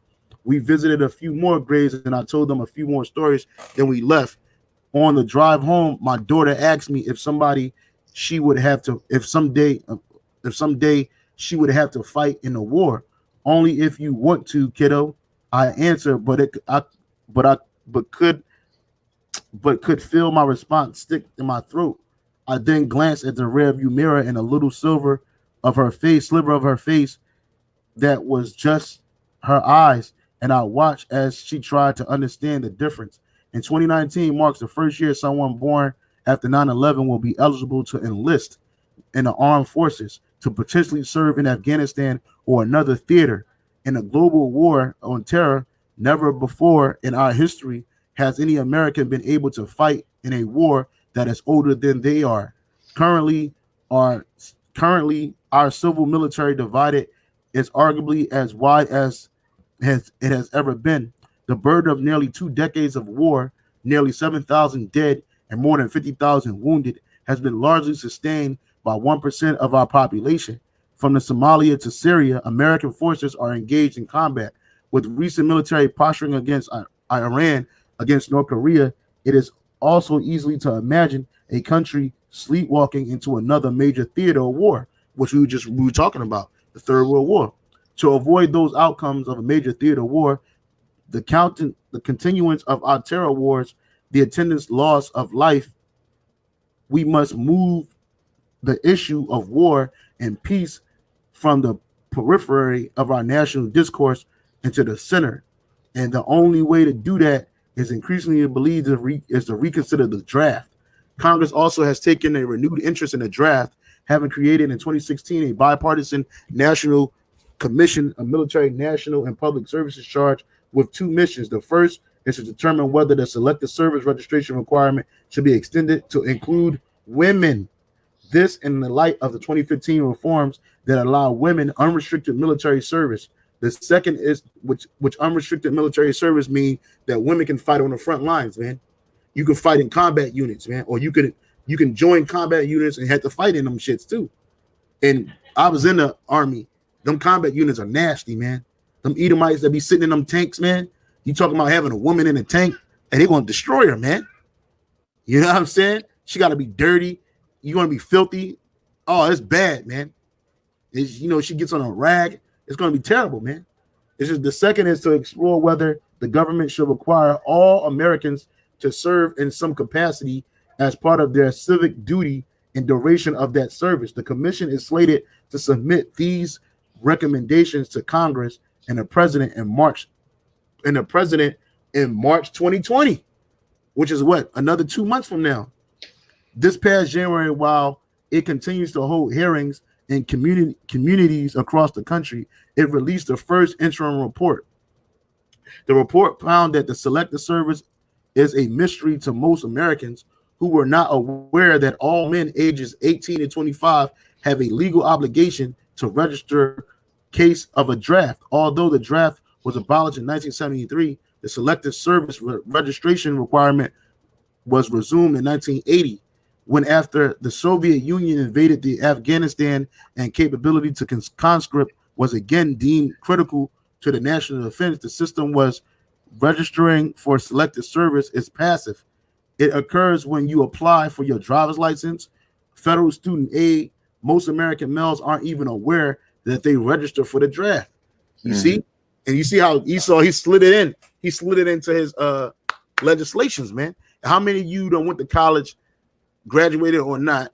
Speaker 1: We visited a few more graves, and I told them a few more stories. Then we left. On the drive home, my daughter asked me if someday she would have to fight in the war. Only if you want to, kiddo. I answered, but could feel my response stick in my throat. I then glanced at the rearview mirror, and a little sliver of her face that was just her eyes, and I watched as she tried to understand the difference. In 2019 marks the first year someone born after 9/11 will be eligible to enlist in the armed forces to potentially serve in Afghanistan or another theater. In a global war on terror, never before in our history has any American been able to fight in a war that is older than they are. Currently, our civil military divided is arguably as wide as it has ever been. The burden of nearly 2 decades of war, nearly 7,000 dead, and more than 50,000 wounded has been largely sustained by 1% of our population. From the Somalia to Syria, American forces are engaged in combat. With recent military posturing against Iran, against North Korea, it is also easily to imagine a country sleepwalking into another major theater of war, which we were talking about, the Third World War. To avoid those outcomes of a major theater war, the continuance of our terror wars, the attendant loss of life, we must move the issue of war and peace from the periphery of our national discourse into the center. And the only way to do that is increasingly believed to reconsider the draft. Congress also has taken a renewed interest in the draft, having created in 2016 a bipartisan national commission, a military, national, and public services charge with 2 missions. The first is to determine whether the selective service registration requirement should be extended to include women. This in the light of the 2015 reforms that allow women unrestricted military service. The second is which unrestricted military service mean that women can fight on the front lines, man. You can fight in combat units, man, or you can join combat units and have to fight in them shits too. And I was in the army. Them combat units are nasty, man. Them Edomites that be sitting in them tanks, man. You talking about having a woman in a tank and they're going to destroy her, man. You know what I'm saying? She got to be dirty. You want to be filthy. Oh, it's bad, man. She gets on a rag. It's going to be terrible, man. It's just the second is to explore whether the government should require all Americans to serve in some capacity as part of their civic duty and duration of that service. The commission is slated to submit these recommendations to Congress and the president in March 2020, which is what, another 2 months from now. This past January, while it continues to hold hearings in communities across the country, it released the first interim report. The report found that the Selective Service is a mystery to most Americans who were not aware that all men ages 18 to 25 have a legal obligation to register case of a draft. Although the draft was abolished in 1973, the Selective Service registration requirement was resumed in 1980, when after the Soviet Union invaded the Afghanistan and capability to conscript was again deemed critical to the national defense. The system was registering for Selective Service is passive. It occurs when you apply for your driver's license, federal student aid. Most American males aren't even aware that they register for the draft. You see? And you see how Esau, he slid it in. He slid it into his legislations, man. How many of you don't went to college, graduated or not,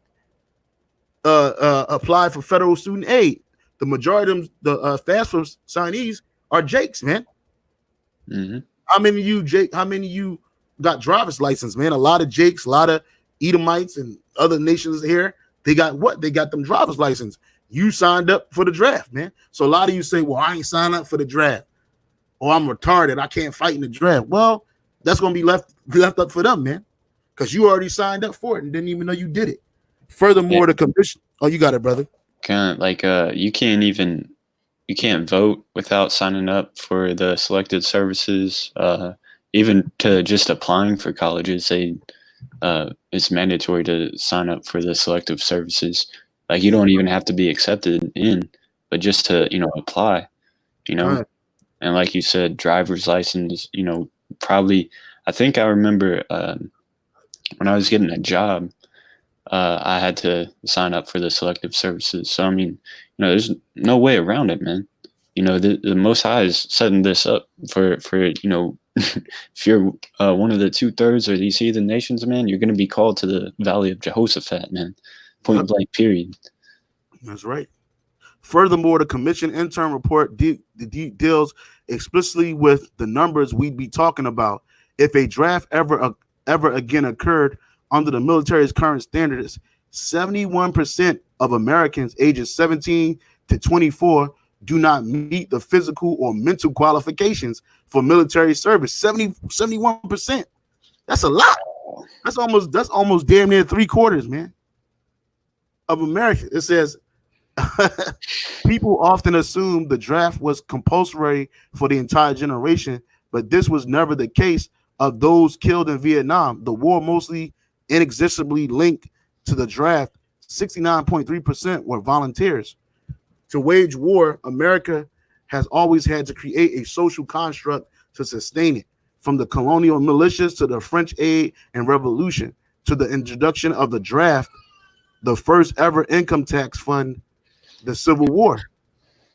Speaker 1: apply for federal student aid? The majority of them, the FAFSA signees are Jakes, man. How many of you, Jake? How many of you got driver's license, man? A lot of Jakes, a lot of Edomites and other nations here. They got what? They got them driver's license. You signed up for the draft, man. So a lot of you say, "Well, I ain't signed up for the draft, or I'm retarded. I can't fight in the draft." Well, that's gonna be left up for them, man, because you already signed up for it and didn't even know you did it. Furthermore, the commission. Oh, you got it, brother.
Speaker 2: Kind of like you can't vote without signing up for the selected services. Even to just applying for colleges, it's mandatory to sign up for the selective services. Like you don't even have to be accepted in, but just to apply,
Speaker 1: Right.
Speaker 2: And like you said, driver's license. Probably. I think I remember when I was getting a job, I had to sign up for the selective services. So I mean, there's no way around it, man. The Most High is setting this up for if you're one of the 2/3 of these heathen nations, man, you're going to be called to the Valley of Jehoshaphat, man. Point blank, period.
Speaker 1: That's right. Furthermore, the commission interim report deals explicitly with the numbers we'd be talking about. If a draft ever again occurred under the military's current standards, 71% of Americans ages 17 to 24 do not meet the physical or mental qualifications for military service. 71%. That's a lot. That's almost damn near 3/4, man, of America. It says people often assume the draft was compulsory for the entire generation, but this was never the case of those killed in Vietnam. The war mostly inextricably linked to the draft. 69.3% were volunteers. To wage war, America has always had to create a social construct to sustain it, from the colonial militias to the French aid and revolution to the introduction of the draft, the first ever income tax fund, the Civil War,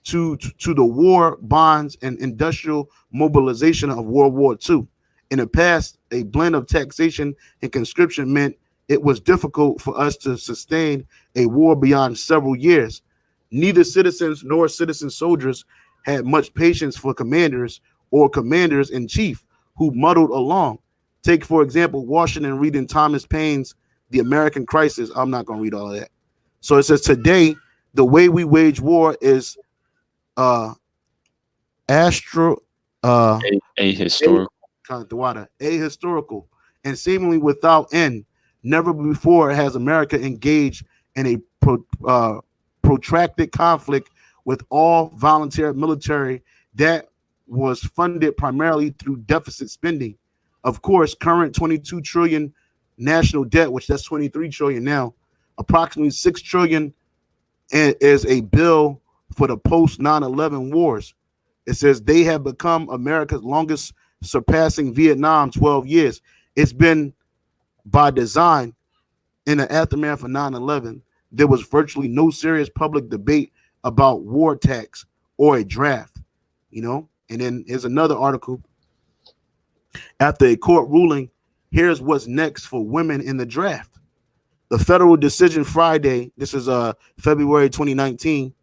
Speaker 1: to the war bonds and industrial mobilization of World War II. In the past, a blend of taxation and conscription meant it was difficult for us to sustain a war beyond several years. Neither citizens nor citizen soldiers had much patience for commanders or commanders in chief who muddled along. Take, for example, Washington reading Thomas Paine's The American Crisis. I'm not going to read all of that. So it says, today, the way we wage war is ahistorical and seemingly without end. Never before has America engaged in a protracted conflict with all volunteer military that was funded primarily through deficit spending. Of course, current 22 trillion national debt, which that's 23 trillion now, approximately 6 trillion is a bill for the post 9/11 wars. It says they have become America's longest, surpassing Vietnam 12 years. It's been by design. In the aftermath of 9/11, there was virtually no serious public debate about war tax or a draft, And then here's another article. After a court ruling Here's what's next for women in the draft. The federal decision Friday, this is February 2019,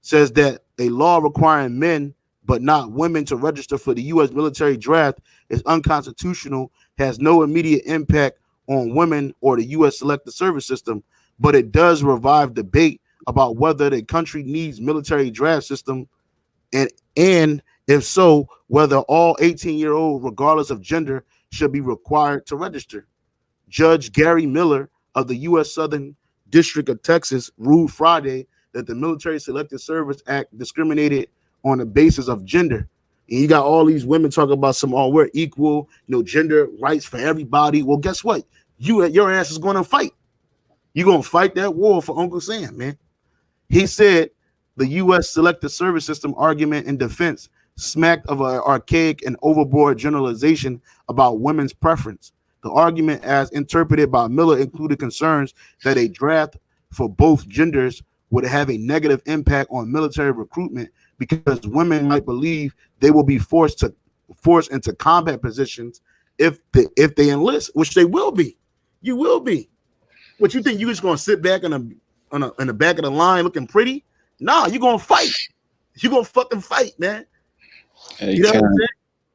Speaker 1: says that a law requiring men but not women to register for the U.S. military draft is unconstitutional, has no immediate impact on women or the U.S. selective service system, but it does revive debate about whether the country needs military draft system, and if so, whether all 18-year-old, regardless of gender, should be required to register. Judge Gary Miller of the U.S. Southern District of Texas ruled Friday that the Military Selective Service Act discriminated on the basis of gender. And you got all these women talking about we're equal, gender rights for everybody. Well, guess what? Your ass is going to fight. You're going to fight that war for Uncle Sam, man. He said the U.S. Selective Service System argument in defense smacked of an archaic and overboard generalization about women's preference. The argument, as interpreted by Miller, included concerns that a draft for both genders would have a negative impact on military recruitment because women might believe they will be forced into combat positions if they enlist, which they will be. You will be. What you think? You just gonna sit back in the back of the line looking pretty? Nah, you're gonna fight. You're gonna fucking fight, man. You know what I'm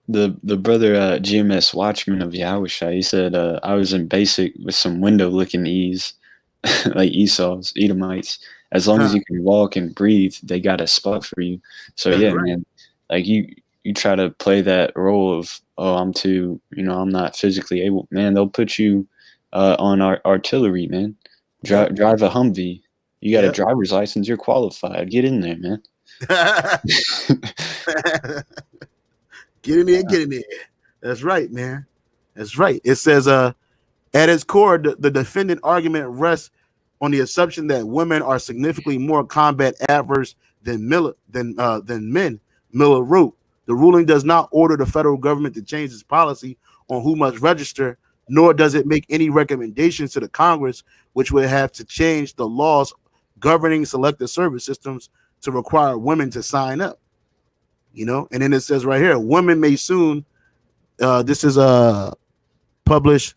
Speaker 1: saying?
Speaker 2: The brother GMS Watchman of Yahushua, he said, I was in basic with some window licking E's, like Esau's, Edomites. As long as you can walk and breathe, they got a spot for you. So that's right. Man, like you try to play that role of, I'm not physically able. Man, they'll put you on artillery, man. Drive a Humvee. You got a driver's license. You're qualified. Get in there, man.
Speaker 1: Get in there. That's right, man. That's right. It says, at its core, the defendant argument rests on the assumption that women are significantly more combat adverse than men. Miller wrote, the ruling does not order the federal government to change its policy on who must register, nor does it make any recommendations to the Congress, which would have to change the laws governing selective service systems to require women to sign up. And then it says right here, women may soon, this is published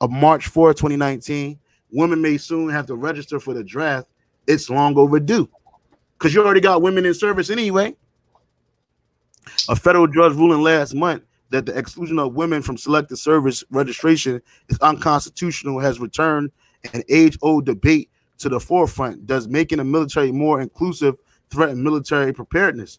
Speaker 1: of March 4, 2019, women may soon have to register for the draft. It's long overdue because you already got women in service anyway. A federal judge ruling last month that the exclusion of women from selective service registration is unconstitutional has returned an age-old debate to the forefront. Does making the military more inclusive threaten military preparedness?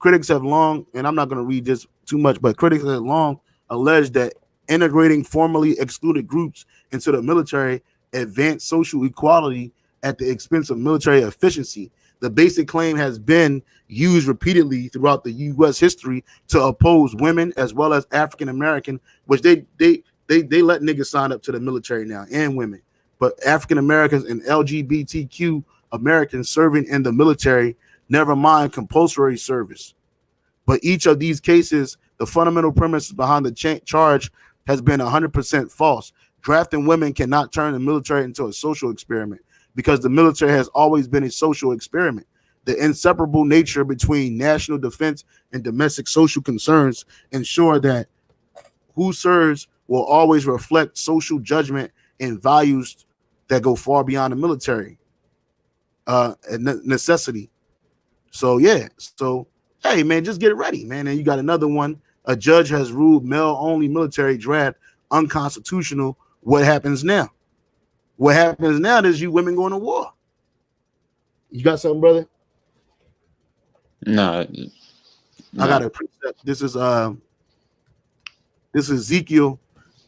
Speaker 1: Critics have long, and I'm not going to read this too much, but critics have long alleged that integrating formerly excluded groups into the military advanced social equality at the expense of military efficiency. The basic claim has been used repeatedly throughout the U.S. history to oppose women as well as African American, which they let niggas sign up to the military now, and women, but African Americans and LGBTQ Americans serving in the military, never mind compulsory service. But each of these cases, the fundamental premise behind the charge has been 100% false. Drafting women cannot turn the military into a social experiment because the military has always been a social experiment. The inseparable nature between national defense and domestic social concerns ensure that who serves will always reflect social judgment and values that go far beyond the military necessity. So, hey, man, just get ready, man. And you got another one. A judge has ruled male-only military draft unconstitutional. What happens now? What happens now is you women going to war. You got something, brother?
Speaker 2: No.
Speaker 1: I got a precept. This is Ezekiel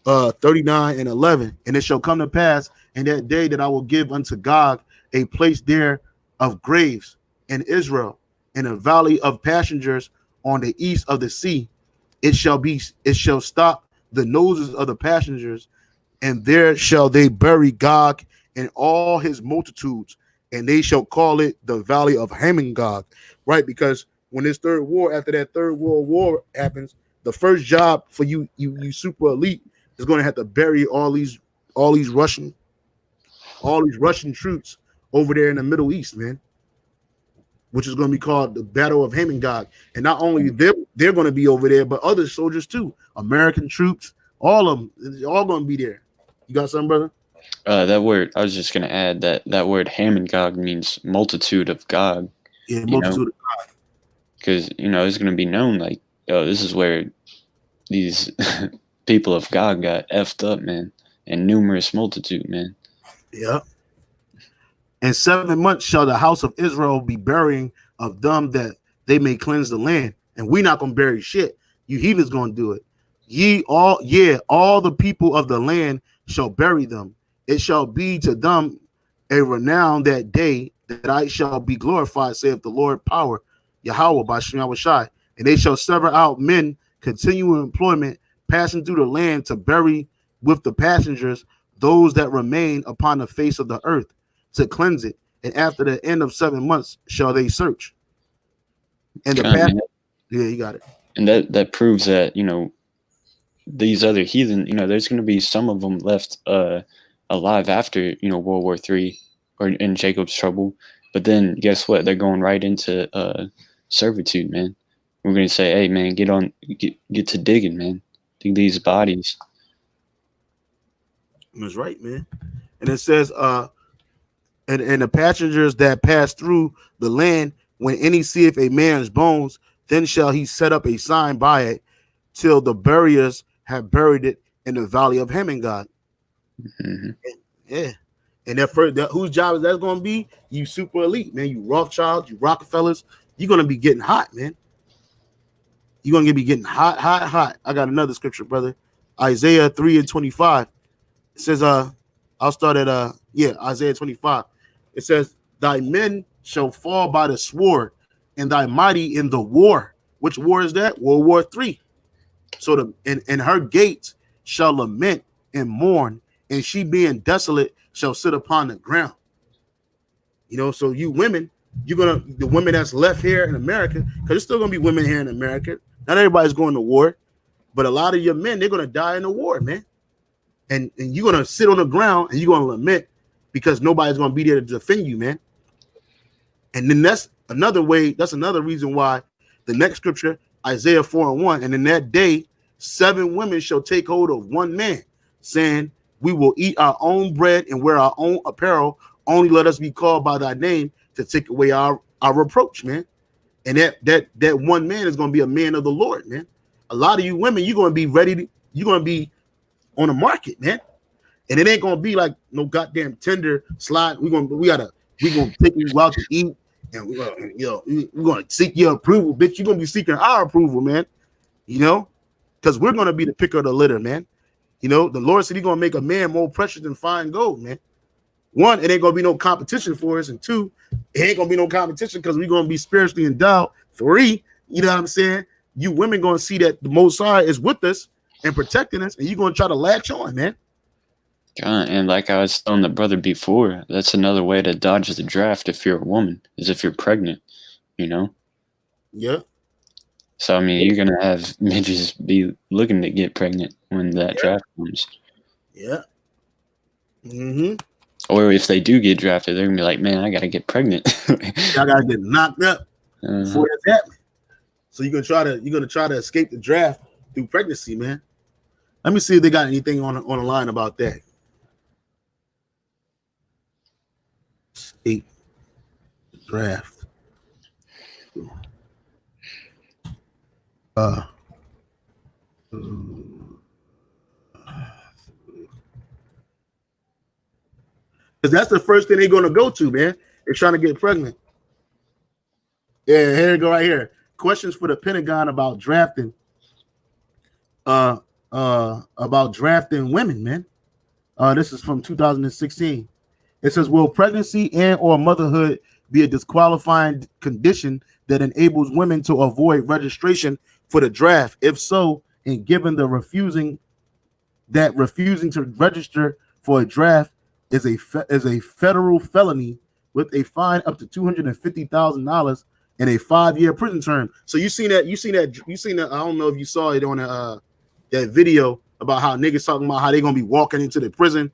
Speaker 1: 39:11. And it shall come to pass in that day that I will give unto Gog a place there of graves in Israel, in a valley of passengers on the east of the sea. It shall stop the noses of the passengers, and there shall they bury Gog and all his multitudes, and they shall call it the valley of Hamon-Gog, right? Because when this third war, after that third world war happens, the first job for you super elite is going to have to bury all these Russian troops over there in the Middle East, man, which is going to be called the Battle of Hamon-Gog. And not only they're going to be over there, but other soldiers too, American troops, All of them, they're all gonna be there. You got something, brother?
Speaker 2: That word, I was just gonna add that word Hamongog means multitude of God.
Speaker 1: Yeah,
Speaker 2: You know,
Speaker 1: multitude.
Speaker 2: because it's gonna be known like, oh, this is where these people of God got effed up, man, and numerous multitude, man.
Speaker 1: Yeah. In 7 months shall the house of Israel be burying of them that they may cleanse the land. And we not gonna bury shit. You heathens gonna do it. All the people of the land shall bury them. It shall be to them a renown that day that I shall be glorified, saith the Lord power, Yahweh by Shem Shai. And they shall sever out men continuing employment, passing through the land to bury with the passengers those that remain upon the face of the earth, to cleanse it. And after the end of 7 months shall they search. And yeah, you got it.
Speaker 2: And that proves that these other heathen, there's going to be some of them left alive after World War III or in Jacob's trouble. But then guess what? They're going right into servitude, man. We're going to say, hey, man, get to digging, man. Dig these bodies.
Speaker 1: That's right, man. And it says, and the passengers that pass through the land, when any seeth a man's bones, then shall he set up a sign by it till the buriers have buried it in the valley of Hamongog.
Speaker 2: Mm-hmm.
Speaker 1: Yeah. And whose job is that going to be? You super elite, man. You Rothschild, you Rockefellers. You're going to be getting hot, man. You're going to be getting hot. I got another scripture, brother. Isaiah 3:25. It says, I'll start at Isaiah 25. It says, thy men shall fall by the sword, and thy mighty in the war. Which war is that? World War III. So and her gates shall lament and mourn, and she being desolate shall sit upon the ground. So you women, the women that's left here in America, because there's still gonna be women here in America. Not everybody's going to war, but a lot of your men, they're gonna die in the war, man. And you're gonna sit on the ground and you're gonna lament because nobody's gonna be there to defend you, man. And then that's another reason why the next scripture, Isaiah 4:1, and in that day 7 women shall take hold of one man, saying, we will eat our own bread and wear our own apparel. Only let us be called by thy name to take away our reproach, man. And that one man is going to be a man of the Lord, man. A lot of you women, you're going to be ready. You're going to be on the market, man. And it ain't going to be like no goddamn Tinder slide. We're going to take you out to eat, and we're going to seek your approval, bitch. You're going to be seeking our approval, man. Because we're going to be the pick of the litter, man. The Lord said he's going to make a man more precious than fine gold, man. 1, it ain't going to be no competition for us. And 2, it ain't going to be no competition because we're going to be spiritually endowed. 3, you know what I'm saying? You women going to see that the Most High is with us and protecting us, and you're going to try to latch on, man.
Speaker 2: God, and like I was telling the brother before, that's another way to dodge the draft if you're a woman, is if you're pregnant,
Speaker 1: Yeah.
Speaker 2: So, I mean, you're going to have midgets be looking to get pregnant when that draft comes.
Speaker 1: Yeah. Mm-hmm.
Speaker 2: Or if they do get drafted, they're going to be like, man, I got to get pregnant.
Speaker 1: I got to get knocked up before that happens. So you're gonna try to escape the draft through pregnancy, man. Let me see if they got anything on the line about that. Escape draft. Because that's the first thing they're gonna go to, man. They're trying to get pregnant. Yeah, here we go right here. Questions for the Pentagon about drafting. About drafting women, man. This is from 2016. It says, will pregnancy and or motherhood be a disqualifying condition that enables women to avoid registration for the draft? If so, and given the refusing to register for a draft is a federal felony with a fine up to $250,000 and a 5-year prison term. So you seen that. I don't know if you saw it on that video about how niggas talking about how they gonna be walking into the prison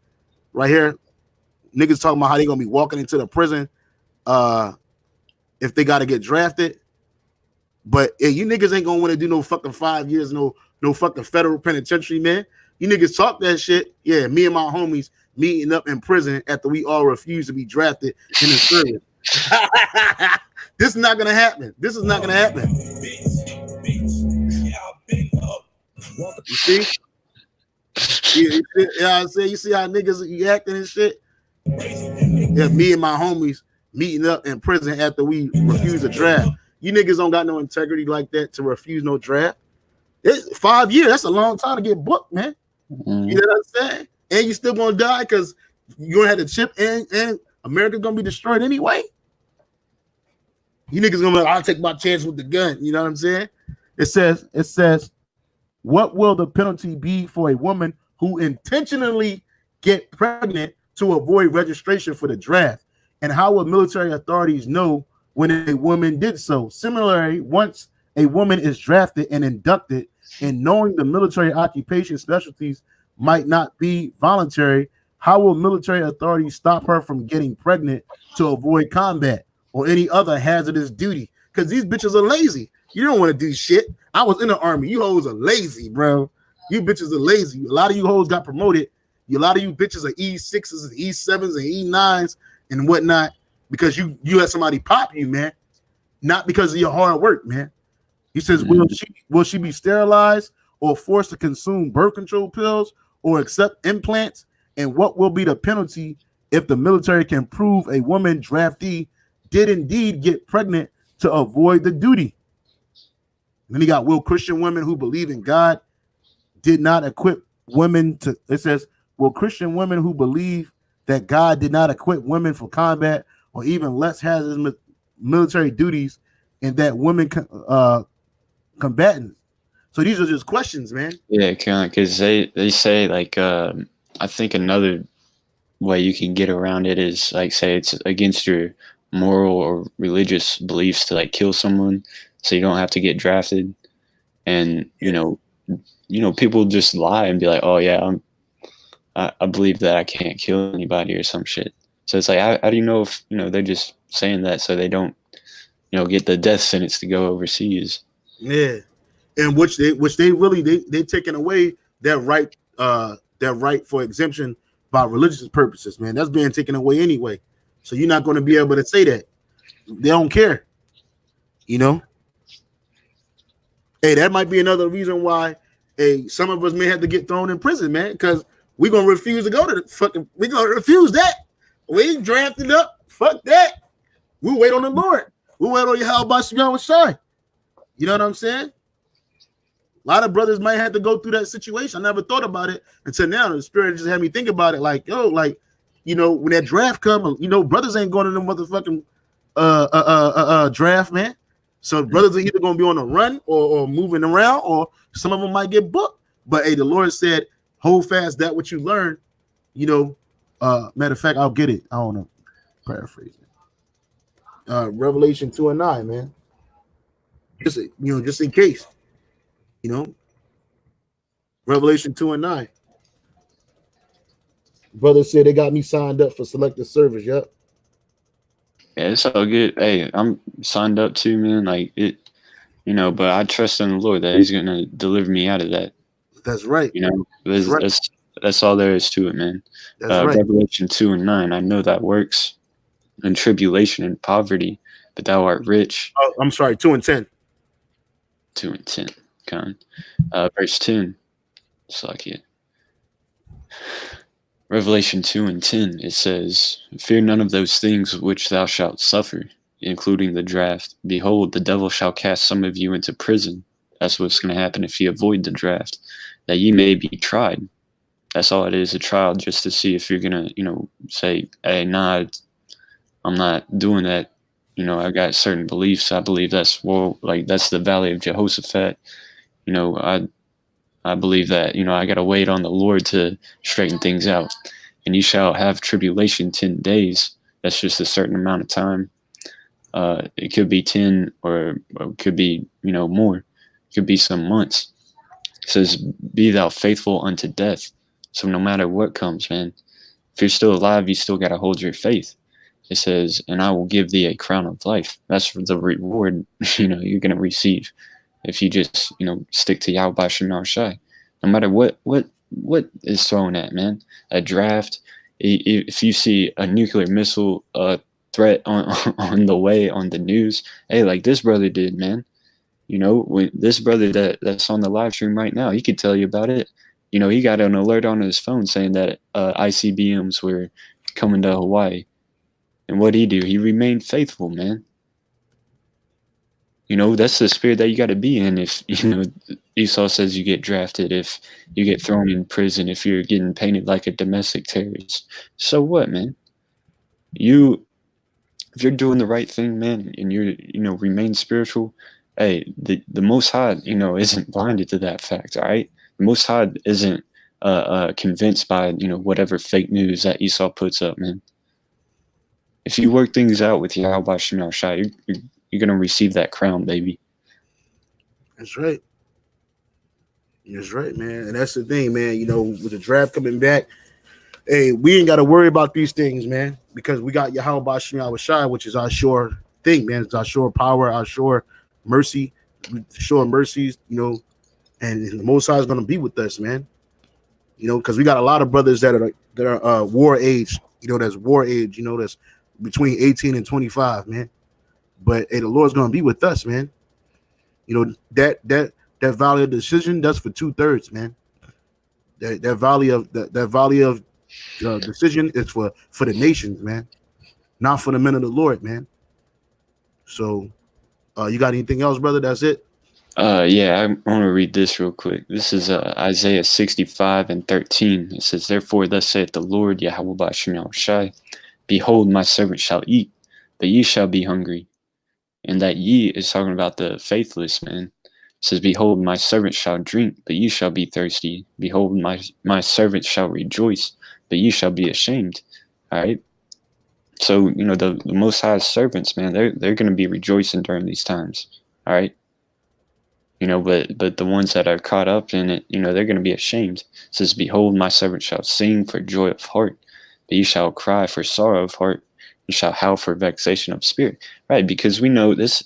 Speaker 1: right here. Niggas talking about how they gonna be walking into the prison if they gotta get drafted. But you niggas ain't gonna want to do no fucking 5 years, no fucking federal penitentiary, man. You niggas talk that shit. Yeah, me and my homies meeting up in prison after we all refused to be drafted in the service. This is not gonna happen. This is not gonna happen. You see? Yeah, I say, you see how niggas you acting and shit? Yeah, me and my homies meeting up in prison after we refused a draft. You niggas don't got no integrity like that to refuse no draft. It's 5 years. That's a long time to get booked, man.
Speaker 2: Mm-hmm.
Speaker 1: You know what I'm saying? And you still gonna die because you're gonna have to chip and America's gonna be destroyed anyway. You niggas gonna be like, I'll take my chance with the gun. You know what I'm saying? It says, what will the penalty be for a woman who intentionally get pregnant to avoid registration for the draft? And how will military authorities know when a woman did so? Similarly, once a woman is drafted and inducted, and knowing the military occupation specialties might not be voluntary, how will military authorities stop her from getting pregnant to avoid combat or any other hazardous duty? Because these bitches are lazy. You don't want to do shit. I was in the army. You hoes are lazy, bro. You bitches are lazy. A lot of you hoes got promoted. A lot of you bitches are E6s and E7s and E9s and whatnot because you had somebody pop you, man. Not because of your hard work, man. He says, will she be sterilized or forced to consume birth control pills or accept implants? And what will be the penalty if the military can prove a woman draftee did indeed get pregnant to avoid the duty? And then he got, will Christian women who believe in God did not equip women to, it says, will Christian women who believe that God did not equip women for combat or even less hazardous military duties and that women combatants? So these are just questions, man.
Speaker 2: Yeah, because they say like I think another way you can get around it is like say it's against your moral or religious beliefs to like kill someone, so you don't have to get drafted. And you know people just lie and be like, oh yeah, I believe that I can't kill anybody or some shit. So it's like how do you know if they're just saying that so they don't get the death sentence to go overseas?
Speaker 1: Yeah, and which they really taken away that right for exemption by religious purposes, man. That's being taken away anyway. So you're not going to be able to say that. They don't care. Hey, that might be another reason why some of us may have to get thrown in prison, man, because we're gonna refuse to go to the fucking. We're gonna refuse that. We ain't drafted up. Fuck that. We'll wait on the Lord. We'll wait on Yahweh Shai. You know what I'm saying? A lot of brothers might have to go through that situation. I never thought about it until now. The Spirit just had me think about it. Like, when that draft comes, brothers ain't going to the motherfucking draft, man. So brothers are either going to be on the run or moving around, or some of them might get booked. But hey, the Lord said, hold fast that what you learn. Matter of fact, I'll get it. I don't know. Paraphrase it. Revelation 2:9, man. Just in case. Revelation 2:9. Brother said they got me signed up for selective service. Yep.
Speaker 2: Yeah, it's all good. Hey, I'm signed up too, man. Like it, but I trust in the Lord that He's gonna deliver me out of that.
Speaker 1: That's right.
Speaker 2: That's all there is to it, man. That's right. Revelation 2:9. I know that works in tribulation and poverty, but thou art rich.
Speaker 1: Oh, I'm sorry, 2:10.
Speaker 2: 2:10. Verse 10. Slakia. Revelation 2:10. It says, fear none of those things which thou shalt suffer, including the draft. Behold, the devil shall cast some of you into prison. That's what's going to happen if you avoid the draft, that ye may be tried. That's all it is, a trial, just to see if you're going to, say, hey, nah, I'm not doing that. I got certain beliefs. I believe that's the valley of Jehoshaphat. I believe that, I got to wait on the Lord to straighten things out. And you shall have tribulation 10 days. That's just a certain amount of time. It could be 10 or it could be, more. It could be some months. It says, be thou faithful unto death. So no matter what comes, man, if you're still alive, you still got to hold your faith. It says, and I will give thee a crown of life. That's the reward, you're going to receive if you just, stick to Yahweh Shai. No matter what what is thrown at, man? A draft. If you see a nuclear missile threat on on the way on the news, hey, like this brother did, man. You know, when this brother that's on the live stream right now, he could tell you about it. You know, he got an alert on his phone saying that ICBMs were coming to Hawaii. And what'd he do? He remained faithful, man. You know, that's the spirit that you got to be in. If, you know, Esau says you get drafted, if you get thrown in prison, if you're getting painted like a domestic terrorist. So what, man? If you're doing the right thing, man, and you're, you know, remain spiritual, hey, the Most High, you know, isn't blinded to that fact, all right? The Most High isn't convinced by, you know, whatever fake news that Esau puts up, man. If you work things out with Yahweh Shem Shai, you're going to receive that crown, baby.
Speaker 1: That's right. That's right, man. And that's the thing, man. You know, with the draft coming back, hey, we ain't got to worry about these things, man, because we got Yahweh Shem Shai, which is our sure thing, man. It's our sure power, our sure mercy, sure mercies, you know, and the Most High is going to be with us, man. You know, because we got a lot of brothers that are war age, you know, that's war age, you know, that's between 18 and 25, man. But hey, the Lord's going to be with us, man. You know, that valley of decision, that's for 2/3, man. That valley of decision is for the nations, man, not for the men of the Lord, man. So, you got anything else, brother? That's it.
Speaker 2: Yeah, I want to read this real quick. This is Isaiah 65:13. It says, "Therefore, thus saith the Lord Yahweh Ba'Shem Shai, Behold, my servant shall eat, but ye shall be hungry." And that ye is talking about the faithless, man. It says, "Behold, my servant shall drink, but ye shall be thirsty. Behold, my servant shall rejoice, but ye shall be ashamed." All right. So, you know, the Most High's servants, man, they're going to be rejoicing during these times. All right. You know, but the ones that are caught up in it, you know, they're going to be ashamed. It says, "Behold, my servant shall sing for joy of heart, but ye shall cry for sorrow of heart, and shall howl for vexation of spirit." Right, because we know this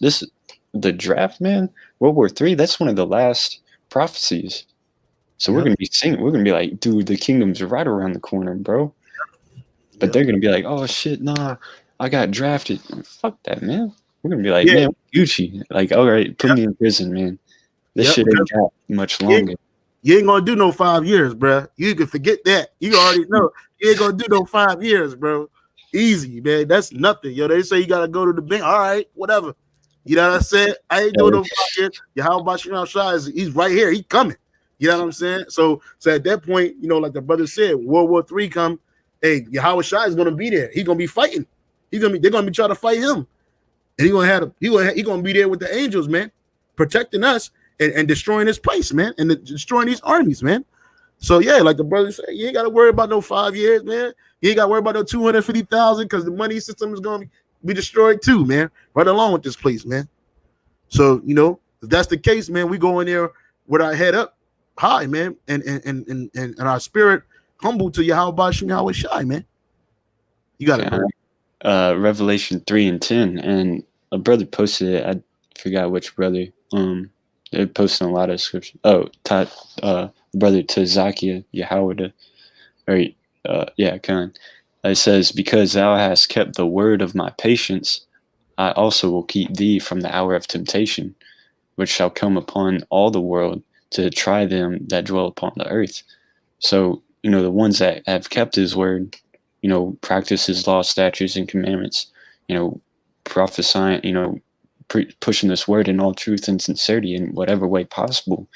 Speaker 2: the draft, man, World War III, that's one of the last prophecies. So we're going to be singing, we're going to be like, dude, the kingdom's right around the corner, bro. But they're going to be like, oh shit, nah, I got drafted. Fuck that, man. We're going to be like, man, Gucci. Like, all right, put me in prison, man. This shit ain't got much longer.
Speaker 1: You ain't gonna do no 5 years, bro. You can forget that. You already know you ain't gonna do no 5 years, bro. Easy, man. That's nothing. Yo, they say you gotta go to the bank. All right, whatever. You know what I said? I ain't doing no 5 years. How about Shem Shai? He's right here. He's coming. You know what I'm saying? So at that point, you know, like the brother said, World War III come. Hey, Yahweh Shai is gonna be there. He's gonna be fighting. They're gonna be trying to fight him, and he gonna be there with the angels, man, protecting us. And destroying this place, man, and destroying these armies, man. So yeah, like the brother said, you ain't got to worry about no 5 years, man. You ain't got to worry about no 250,000 because the money system is going to be destroyed too, man. Right along with this place, man. So you know, if that's the case, man, we go in there with our head up high, man, and our spirit humble to Yahweh Shem Yahweh Shai, man. You got
Speaker 2: it. Revelation 3:10, and a brother posted it. I forgot which brother. They're posting a lot of scripture. Oh, brother Tazakia Yahweh, Khan. It says, "Because thou hast kept the word of my patience, I also will keep thee from the hour of temptation, which shall come upon all the world to try them that dwell upon the earth." So, you know, the ones that have kept his word, you know, practice his law, statutes, and commandments, you know, prophesying, you know, pushing this word in all truth and sincerity in whatever way possible,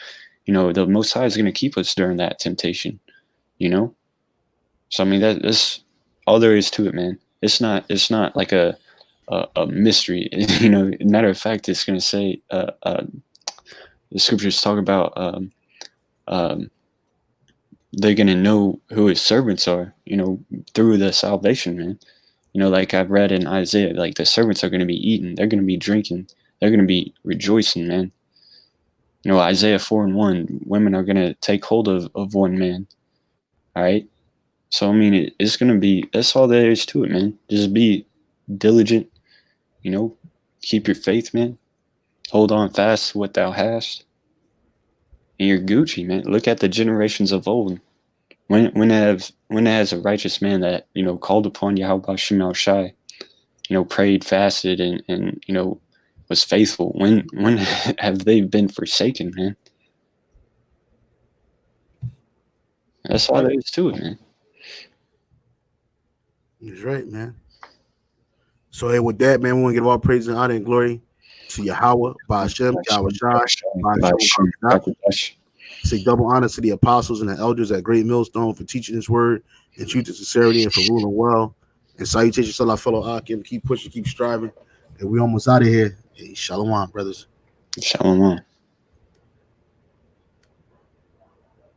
Speaker 2: you know, the Most High is going to keep us during that temptation, you know. So I mean, that's all there is to it, man. It's not like a mystery, you know. Matter of fact, it's going to say the scriptures talk about they're going to know who his servants are, you know, through the salvation, man. You know, like I've read in Isaiah, like the servants are going to be eating, they're going to be drinking, they're going to be rejoicing, man. You know, Isaiah 4:1, women are going to take hold of one man. All right. So, I mean, it's going to be, that's all there is to it, man. Just be diligent, you know, keep your faith, man. Hold on fast to what thou hast. And you're Gucci, man. Look at the generations of old. when as a righteous man that, you know, called upon Yahweh Shemel Shai, you know, prayed, fasted, and you know, was faithful, when have they been forsaken, man? That's all there is to it, man.
Speaker 1: He's right, man. So hey, with that, man, we want to give all praise and honor and glory to Yahweh, Ba'ashem, Yahweh Shai, say double honor to the apostles and the elders at Great Millstone for teaching this word in truth and sincerity and for ruling well. And salutations to our fellow Akim. Keep pushing, keep striving. And we almost out of here. Hey, shalom, brothers.
Speaker 2: Shalom.